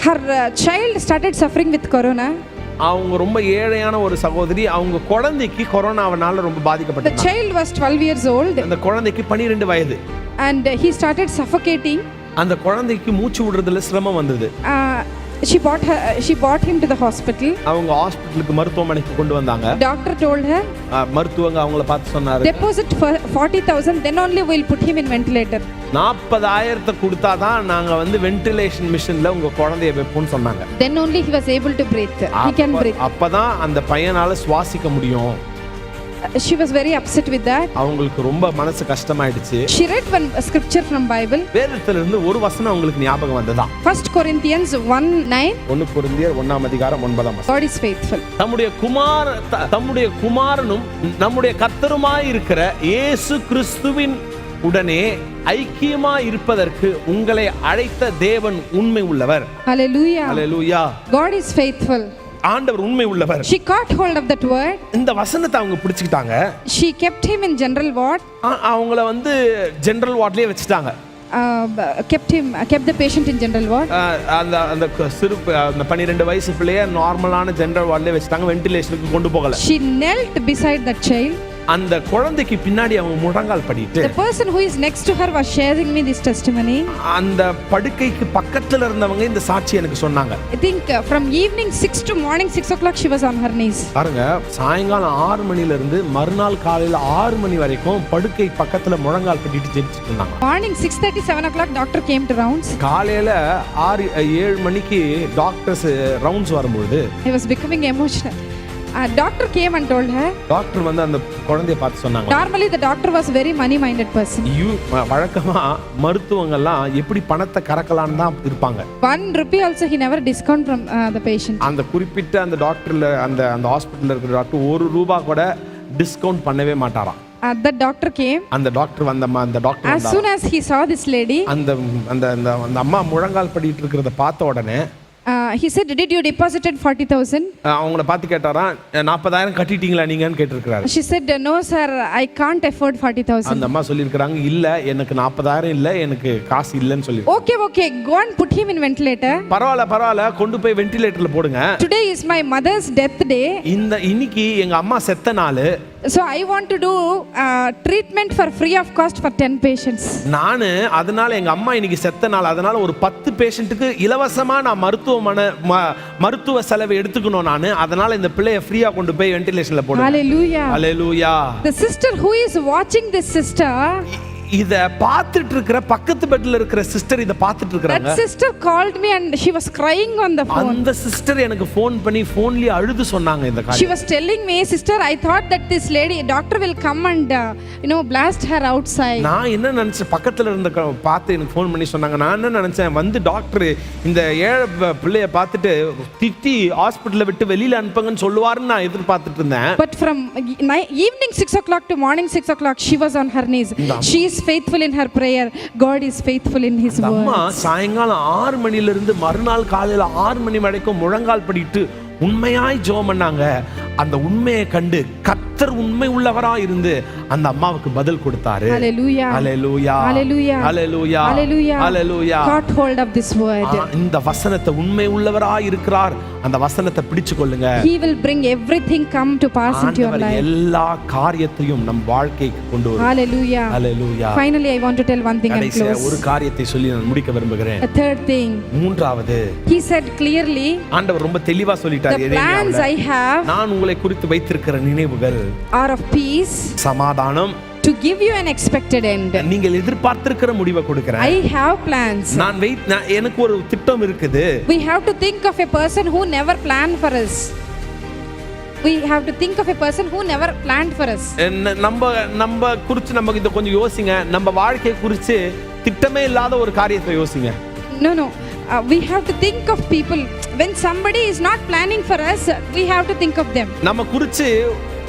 Her child started suffering with corona. அவங்க ரொம்ப ஏழையான ஒரு சகோதரி. அவங்க குழந்தைக்கு கொரோனாவால ரொம்ப The பாதிக்கப்பட்டாங்க. child was 12 years old அந்த குழந்தைக்கு 12 வயது. and he started suffocating. அந்த குழந்தைக்கு மூச்சு விடுறதுல சிரமம் வந்தது. She brought him to the hospital. அவங்க ஹாஸ்பிடலுக்கு மருத்துவமனைக்கு கொண்டு வந்தாங்க. Doctor told her மருத்துவங்க அவங்கள பார்த்து சொன்னாரு, deposit 40,000, then only we'll put him in ventilator. 40,000 கொடுத்தா தான் நாங்க வந்து வென்டிலேஷன் மிஷின்ல உங்க குழந்தையை வைப்போம்னு சொன்னாங்க. Then only he was able to breathe. He can breathe. அப்பதான் அந்த பையனால சுவாசிக்க முடியும். She was very upset with that. அவங்களுக்கு ரொம்ப மனசு கஷ்டமாயிடுச்சு. She read one scripture from Bible. வேதத்துல இருந்து ஒரு வசனம் அவங்களுக்கு ஞாபகம் வந்ததா. 1 Corinthians 1:9. 1 கொரிந்தியர் 1ஆம் அதிகாரம் 9ஆம் வசனம். God is faithful. தம்முடைய குமாரனும் நம்முடைய கர்த்தருமாய் இருக்கிற இயேசு கிறிஸ்துவின் உடனே ஐக்கியமாய் இருப்பதற்கு உங்களை அழைத்த தேவன் உண்மை உள்ளவர். Hallelujah. Hallelujah. God is faithful. ஆண்டவர் உண்மை உள்ளவர். She caught hold of that word. இந்த வசனத்தை அவங்க பிடிச்சிட்டாங்க. She kept him in general ward. அவங்கள வந்து ஜெனரல் வார்ட்லயே வச்சிட்டாங்க. Kept the patient in general ward. அந்த சிறு அந்த 12 வயசு பிள்ளைய நார்மலான ஜெனரல் வார்ட்லயே வச்சிட்டாங்க. வென்டிலேஷனுக்கு கொண்டு போகல. She knelt beside that child. அந்த குழந்தைக்கு பின்னாடி அவங்க முழங்கால் படிட்டு, the person who is next to her was sharing me this testimony. அந்த படுக்கைக்கு பக்கத்துல இருந்தவங்க இந்த சாட்சி எனக்கு சொன்னாங்க. I think from evening 6 to morning 6 o'clock she was on her knees. பாருங்க, சாயங்காலம் 6 மணில இருந்து மறுநாள் காலையில 6 மணி வரைக்கும் படுக்கை பக்கத்துல முழங்கால் படிட்டு ஜெபிச்சிட்டு இருந்தாங்க. Morning 6:30 7 o'clock doctor came to rounds. காலையில 7 மணிக்கு டாக்டர்ஸ் ரவுண்ட்ஸ் வரும்போது I was becoming emotional. Doctor came and told her. Doctor வந்து அந்த குழந்தையை பார்த்து சொன்னாங்க. Normally the doctor was very money minded person. வழக்கமா மருத்துவங்கள்லாம் எப்படி பணத்தை கறக்கலாம்னு தான் இருப்பாங்க. 1 rupee also he never discount from the patient. அந்த குறிப்பிட்ட அந்த டாக்டர்ல அந்த ஹாஸ்பிடல்ல இருக்கிற டாக்டர் 1 ரூபாய் கூட டிஸ்கவுண்ட் பண்ணவே மாட்டாராம். That doctor came. அந்த டாக்டர் அந்த doctor as soon as he saw this lady, அந்த அம்மா முழங்கால் படிட்டு இருக்கிறத பார்த்த உடனே he said, did you deposited 40,000? அவங்கள பார்த்து கேட்டாராம், 40,000 கட்டிட்டீங்களா நீங்கன்னு கேட்டிருக்காரு. She said, no sir, I can't afford 40,000. அந்த அம்மா சொல்லிருக்காங்க, இல்ல எனக்கு 40,000 இல்ல, எனக்கு காசு இல்லன்னு சொல்லி. Okay, go and put him in ventilator. பரவாயில்ல கொண்டு போய் வென்டிலேட்டர்ல போடுங்க. Today is my mother's death day. இன்னைக்கு எங்க அம்மா செத்த நாள். So I want to do treatment for free of cost for 10 patients. நானு அதனால எங்க அம்மா இன்னைக்கு செத்த நாள், அதனால ஒரு 10 பேஷண்ட்டுக்கு இலவசமா நான் மருத்துவ செலவு எடுத்துக்கணும் நானு. அதனால இந்த பிள்ளைய ஃப்ரீயா கொண்டு போய் வென்டிலேஷன்ல போடுங்க. Hallelujah. Hallelujah. The sister who is watching this sister, இத பார்த்துட்டு இருக்கிற பக்கத்து பெட்ல இருக்கிற சிஸ்டர் இத பார்த்துட்டு இருக்காங்க. that sister called me and she was crying on the phone. அந்த சிஸ்டர் எனக்கு ஃபோன் பண்ணி ஃபோன்லயே அழுது சொன்னாங்க இந்த காரியம். She was telling me, sister, I thought that this lady doctor will come and blast her outside. நான் என்ன நினைச்சேன், பக்கத்துல இருந்த பார்த்து எனக்கு ஃபோன் பண்ணி சொன்னாங்க. நான் என்ன நினைச்சேன், வந்து டாக்டர் இந்த ஏழை பிள்ளைய பார்த்துட்டு திட்டி ஹாஸ்பிடல்ல விட்டு வெளியில அனுப்புங்கன்னு சொல்லுவாருன்னு நான் எதிர்பார்த்துட்டு இருந்தேன். But from evening 6 o'clock to morning 6 o'clock she was on her knees. She is faithful in her prayer. God is faithful in his word. அம்மா சாயங்காலம் 6 மணில இருந்து மறுநாள் காலையில 6 மணி வரைக்கும் முழங்கால் படிட்டு உண்மையாய் ஜெபம் பண்ணாங்க. அந்த உண்மையை கண்டு கர்த்தர் உண்மை உள்ளவரா இருந்து அந்த அம்மாவுக்கு பதில் கொடுத்தாரு. Hallelujah. Hallelujah. Hallelujah. Hallelujah. Hallelujah. Hallelujah. Caught hold of this word. இந்த வசனத்தை உண்மை உள்ளவரா இருக்கிறார், அந்த வசனத்தை பிடிச்சு கொள்ளுங்க. He will bring everything come to pass into your life. எல்லா காரியத்தையும் நம் வாழ்க்கைக்கு கொண்டு வருவார். Hallelujah. Hallelujah. Finally I want to tell one thing and close. ஒரு காரியத்தை சொல்லி நான் முடிக்க விரும்புகிறேன். A third thing. மூன்றாவது, he said clearly, ஆண்டவர் ரொம்ப தெளிவா சொல்லிட்டார். the plans I have, நான் உங்களை குறித்து வைத்திருக்கிற நினைவுகள் are of peace, சமாதானம், to give you an expected end. நீங்கள் எதிர்பார்த்திருக்கிற முடிவை கொடுக்கிறேன். I have plans. எனக்கு ஒரு திட்டம் இருக்குது. We have to think of a person who never planned for us. We have to think of a person who never planned for us. நம்ம குறித்து நம்ம இத கொஞ்சம் யோசிங்க. நம்ம வாழ்க்கையை குறித்து திட்டமே இல்லாத ஒரு காரியத்தை யோசிங்க. No. we have to think of people. When somebody is not planning for us, we have to think of them. நம்ம குறித்து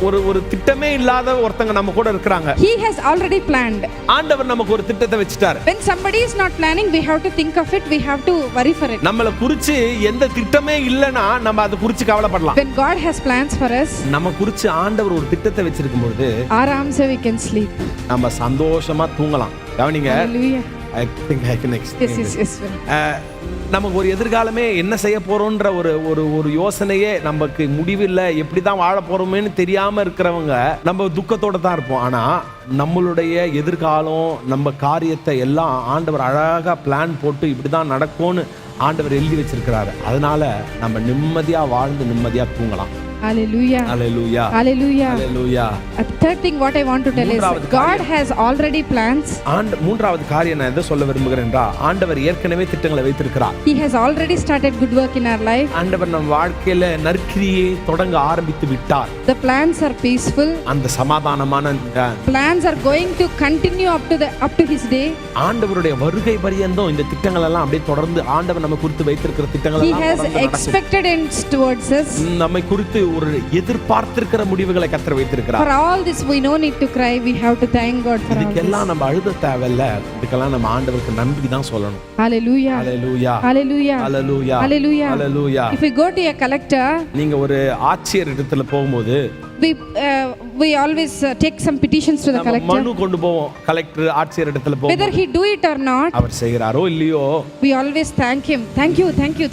ஒரு திட்டமே இல்லாத ஒருத்தங்க நம்ம கூட இருக்கிறாங்க. He has already planned. ஆண்டவர் நமக்கு ஒரு திட்டத்தை வச்சிட்டார். When somebody is not planning, we have to think of it, we have to worry for it. நம்மள குறித்து எந்த திட்டமே இல்லனா நம்ம அத குறித்து கவலைப்படலாம். When God has plans for us, நம்ம குறித்து ஆண்டவர் ஒரு திட்டத்தை வச்சிருக்கும் பொழுது ஆராம்சே we can sleep. நம்ம சந்தோஷமா தூங்கலாம். கவனிங்க. Hallelujah. I think I can explain. Yes. நமக்கு ஒரு எதிர்காலமே என்ன செய்ய போறோம்ன்ற ஒரு யோசனையே நமக்கு முடிவில்லை, எப்படி தான் வாழ போறோமேன்னு தெரியாம இருக்கிறவங்க நம்ம துக்கத்தோட தான் இருப்போம். ஆனா நம்மளுடைய எதிர்காலம், நம்ம காரியத்தை எல்லாம் ஆண்டவர் அழகா பிளான் போட்டு இப்படி தான் நடக்கும்னு ஆண்டவர் எழுதி வச்சிருக்கிறாரு. அதனால நம்ம நிம்மதியா வாழ்ந்து நிம்மதியா தூங்கலாம். Hallelujah. Hallelujah. Hallelujah. Hallelujah. Third thing what I want to tell is God has already plans. மூன்றாவது காரியம் நான் எதை சொல்ல விரும்புகிறேன் என்றால், ஆண்டவர் ஏற்கனவே திட்டங்களை வைத்திருக்கிறார். He has already started good work in our life. ஆண்டவர் நம் வாழ்க்கையில நற்கிரியை தொடங்க ஆரம்பித்து விட்டார். The plans are peaceful. அந்த சமாதானமான plans are going to continue up to his day. ஆண்டவருடைய வருகை பரியந்தம் இந்த திட்டங்கள் எல்லாம் அப்படியே தொடர்ந்து ஆண்டவர் நம்ம குறித்து வைத்திருக்கிற திட்டங்கள் He எல்லாம் has expected ends towards us. நம்மை குறித்து ஒரு எதிர்பார்த்திருக்கிற முடிவுகளை கர்த்தர் வைத்திருக்கிறார். For all this we no need to cry, we have to thank God for all this. இதுக்கெல்லாம் நம்ம அழுத தேவையில்ல, இதுக்கெல்லாம் நம்ம ஆண்டவருக்கு நன்றி தான் சொல்லணும். Hallelujah. Hallelujah. Hallelujah. Hallelujah. Hallelujah. Hallelujah. If we go to a collector, நீங்க ஒரு ஆட்சியர் இடத்துல போகும்போது we always take some petitions to the collector. மனு கொண்டு போவோம் கலெக்டர் ஆட்சியர் இடத்துல போவோம். Whether he do it or not, அவர் செய்கிறாரோ இல்லையோ, we always thank him. Thank you sir, thank you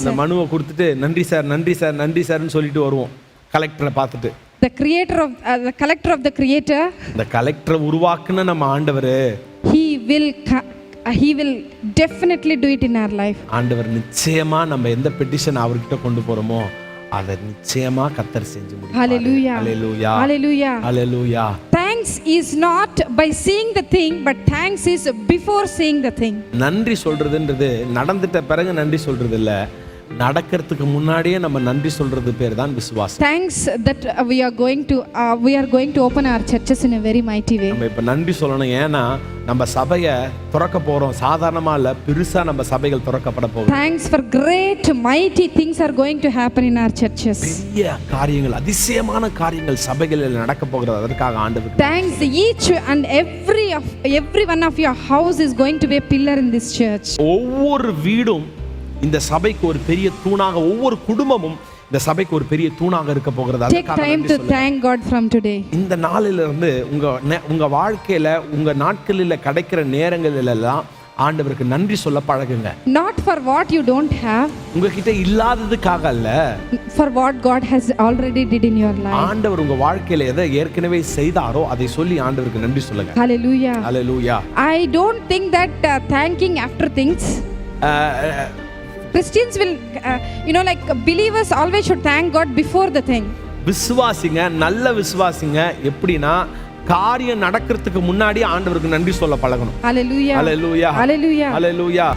அந்த sir. மனுவை கொடுத்துட்டு நன்றி சார்னு சொல்லிட்டு வருவோம் கலெக்டரை பார்த்துட்டு. The creator of the collector of the creator, இந்த கலெக்டரை உருவாக்குன நம்ம ஆண்டவர், he will definitely do it in our life. ஆண்டவர் நிச்சயமா நம்ம எந்த பெட்டிஷன் அவர்கிட்ட கொண்டு போறோமோ அதை நிச்சயமா கர்த்தர் செஞ்சு முடிப்பார். Hallelujah. Hallelujah. Hallelujah. Hallelujah. Thanks is not by seeing the thing, but thanks is before seeing the thing. நன்றி சொல்றதுன்றது நடந்துட்ட பிறகு நன்றி சொல்றது இல்ல, நடக்கிறதுக்கு முன்னாடியே நம்ம நன்றி சொல்றது பேர் தான் விசுவாசம். Thanks that we are going to open our churches in a very mighty way. நம்ம இப்ப நன்றி சொல்லணும். ஏன்னா நம்ம சபையை திறக்க போறோம். சாதாரணமா இல்ல, பெருசா நம்ம சபைகள் திறக்கப்பட போகுது. Thanks for great mighty things are going to happen in our churches. பெரிய காரியங்கள், அதிசயமான காரியங்கள் சபைகளில் நடக்க போகிறது. அதற்காக ஆண்டவர் thanks. Each and every one of your house is going to be a pillar in this church. ஒவ்வொரு வீடும் இந்த சபைக்கு ஒரு பெரிய தூணாக, ஒவ்வொரு குடும்பமும் இந்த சபைக்கு ஒரு பெரிய தூணாக இருக்க போகிறது. Take time to thank God from today. இந்த நாளிலிருந்து உங்க வாழ்க்கையில உங்க நாட்களில் கிடைக்கிற நேரங்களில் எல்லாம் ஆண்டவருக்கு நன்றி சொல்ல பழகுங்க. Not for what you don't have, உங்ககிட்ட இல்லாததுக்காக அல்ல, for what God has already did in your life. ஆண்டவர் உங்க வாழ்க்கையில எதை ஏற்கனவே செய்தாரோ அதை சொல்லி ஆண்டவருக்கு நன்றி சொல்லுங்க. Hallelujah. Hallelujah. I don't think that thanking after things, Christians will like believers always should thank God before the thing. விசுவாசிங்க, நல்ல விசுவாசிங்க எப்படின்னா காரியம் நடக்கிறதுக்கு முன்னாடி ஆண்டவருக்கு நன்றி சொல்ல பழகணும். Hallelujah. Hallelujah. Hallelujah. Hallelujah.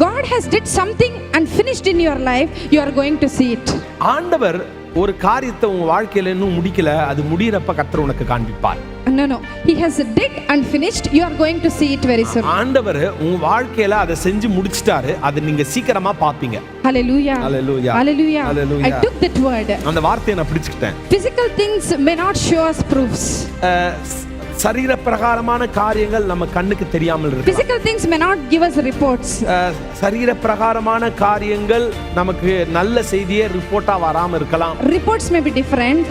God has did something and finished in your life, you are going to see it. ஆண்டவர் ஒரு காரியத்தை உங்க வாழ்க்கையில இன்னும் முடிக்கல, அது முடியறப்ப கர்த்தர் உனக்கு காண்பிப்பார். No, he has did and finished, you are going to see it very soon. ஆண்டவர் உங்க வாழ்க்கையில அதை செஞ்சு முடிச்சிட்டாரு, அதை நீங்க சீக்கிரமா பாப்பீங்க. Hallelujah. Hallelujah. Hallelujah. Hallelujah. I took that word. அந்த வார்த்தையை நான் பிடிச்சுக்கிட்டேன். Physical things may not show us proofs. சரீர பிரகாரமான காரியங்கள் நம்ம கண்ணுக்கு தெரியாமல் இருக்கு. Physical things may not give us reports. சரீர பிரகாரமான காரியங்கள் நமக்கு நல்ல செய்தியே ரிப்போர்ட்டா வராம இருக்கலாம். Reports may be different.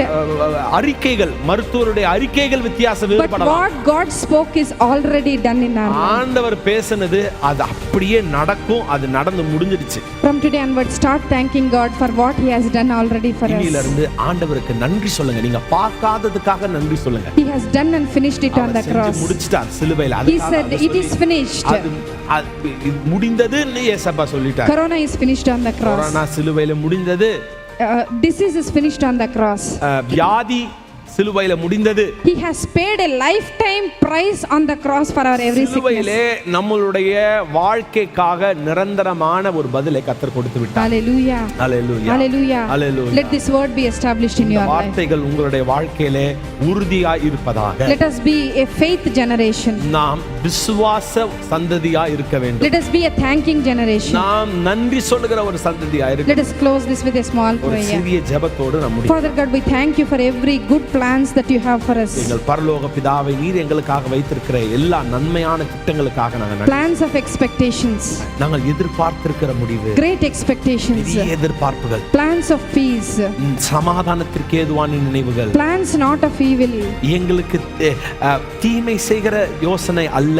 அறிக்கைகள், மருத்துவருடைய அறிக்கைகள் வித்தியாசம் வேறுபடலாம். But what God spoke is already done in our life. ஆண்டவர் பேசினது அது அப்படியே நடக்கும், அது நடந்து முடிஞ்சிடுச்சு. From today onward, start thanking God for what He has done already for us. இன்னில இருந்து ஆண்டவருக்கு நன்றி சொல்லுங்க. நீங்க பார்க்காததுக்காக நன்றி சொல்லுங்க. He has done and finished it on the cross. முடிச்சிட்டார் சிலுவையில். He said it is finished. அது முடிந்ததுன்னு இயேசப்பா சொல்லிட்டார். Corona is finished on the cross. Corona சிலுவையில் முடிந்தது. Disease is finished on the cross. வியாதி சிலுவையில முடிந்தது. He has paid a lifetime price on the cross for our every sickness. சிலுவையிலே நம்மளுடைய வாழ்க்கைக்காக நிரந்தரமான ஒரு பதிலை கர்த்தர் கொடுத்து விட்டார். Hallelujah. Hallelujah. Hallelujah. Hallelujah. Let this word be established in your life. வார்த்தைகள் உங்களுடைய வாழ்க்கையிலே உறுதியாய் இருப்பதாக. Let us be a faith generation. நாம் விசுவாச சந்ததியா இருக்க வேண்டும். Let us be a thanking generation. நாம் நன்றி சொல்லுகிற ஒரு சந்ததியா இருக்க. Let us close this with a small ஒரு prayer. சிறிய ஜெபத்தோடு நம்முடைய Father God, we thank you for every good plans that you have for us. எங்கள் பரலோக பிதாவை நீர் எங்களுக்காக வைத்திருக்கிற எல்லா நன்மையான திட்டங்களுக்காக நாங்கள் நன்றி. Plans of expectations. நாங்கள் எதிர்பார்த்திருக்கிற முடிவு. Great expectations. பெரிய எதிர்பார்ப்புகள். Plans of peace. சமாதானத்திற்கு ஏதுவான நினைவுகள். Plans not of evil. எங்களுக்கு தீமை செய்கிற யோசனை அல்ல.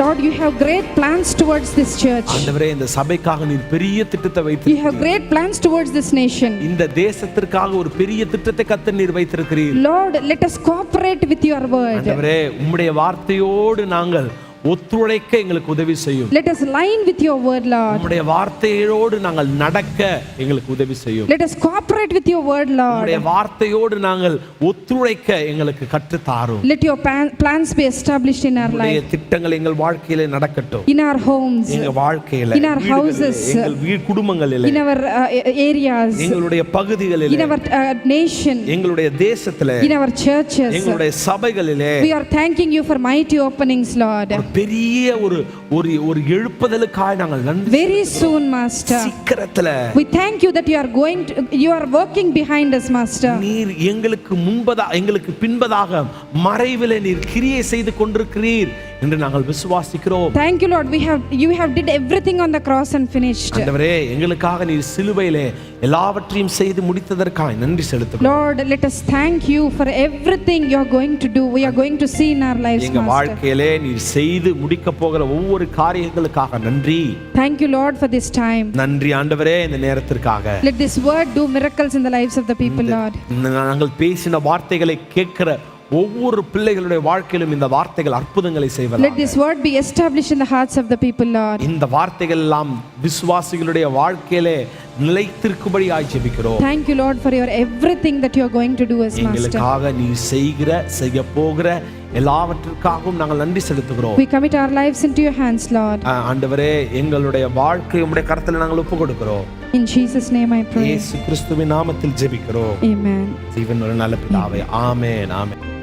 Lord, you have great plans towards this church. ஆண்டவரே, இந்த சபைக்காக நீர் பெரிய திட்டத்தை You வைத்திருக்கிறீர். have great plans towards this nation. இந்த தேசத்திற்காக ஒரு பெரிய திட்டத்தை கர்த்தர் நீர் வைத்திருக்கிறீர். Lord, let us cooperate with your word. ஆண்டவரே, உம்முடைய வார்த்தையோடு நாங்கள் ஒத்துழைக்க எங்களுக்கு உதவி செய்யும். Let us line with your word, Lord. உம்முடைய வார்த்தையோடு நாங்கள் நடக்க எங்களுக்கு உதவி செய்யும். Let us cooperate with your word, Lord. உம்முடைய வார்த்தையோடு நாங்கள் ஒத்துழைக்க எங்களுக்கு கற்றுத் தாரும். Let your plans be established in our உம்முடைய life, திட்டங்கள் எங்கள் வாழ்க்கையிலே நடக்கட்டும். in our homes, எங்க வாழ்க்கையில, in our houses, எங்கள் குடும்பங்களிலே, in our areas, எங்களுடைய in பகுதிகளிலே, our nation, எங்களுடைய தேசத்திலே, in our churches. எங்களுடைய சபைகளிலே We are thanking you for mighty openings, Lord. பெரிய ஒரு எழுப்புதலுக்காக நாங்கள் நன்றி. Very soon, Master. சீக்கிரத்துல We thank you that you are working behind us, Master. நீர் எங்களுக்கு பின்பதாக மறைவிலே நீர் கிரியை செய்து கொண்டிருக்கிறீர் என்று நாங்கள் விசுவாசிக்கிறோம். Thank you, Lord. You have did everything on the cross and finished. ஆண்டவரே, எங்களுக்காக நீர் சிலுவையிலே எல்லாவற்றையும் செய்து முடித்ததற்காக நன்றி செலுத்துகிறோம். Lord, let us thank you for everything you are going to do. We are going to see in our lives, எங்க Master. வாழ்க்கையிலே நீர் செய்து முடிக்க போகிற ஒவ்வொரு காரியங்களுக்காக நன்றி. Thank you, Lord, for this time. நன்றி ஆண்டவரே, இந்த நேரத்திற்காக. Let this word do miracles in the lives of the people, Lord. நாங்கள் பேசின வார்த்தைகளை கேட்கிற ஒவ்வொரு பிள்ளைகளுடைய வாழ்க்கையிலும் இந்த வார்த்தைகள் அற்புதங்களை செய்வதாக. Let this word be established in the hearts of the people, Lord. இந்த வார்த்தைகள் எல்லாம் விசுவாசிகளுடைய வாழ்க்கையிலே நிலைத்திருக்கும்படியாய் ஜெபிக்கிறோம். Thank you, Lord, for your everything that you are going to do as Master. எங்களுக்காக நீ செய்ய போகிற எல்லாவற்றிற்காகவும் நாங்கள் நன்றி செலுத்துகிறோம். We commit our lives into your hands, Lord. ஆண்டவரே, எங்களுடைய வாழ்க்கை உம்முடைய கரத்தில் நாங்கள் ஒப்புக்கொடுக்கிறோம். In Jesus' name I pray. இயேசு கிறிஸ்துவின் நாமத்தில் ஜெபிக்கிறோம். Amen. ஜீவனுள்ள நல்ல பிதாவே, ஆமென், ஆமென்.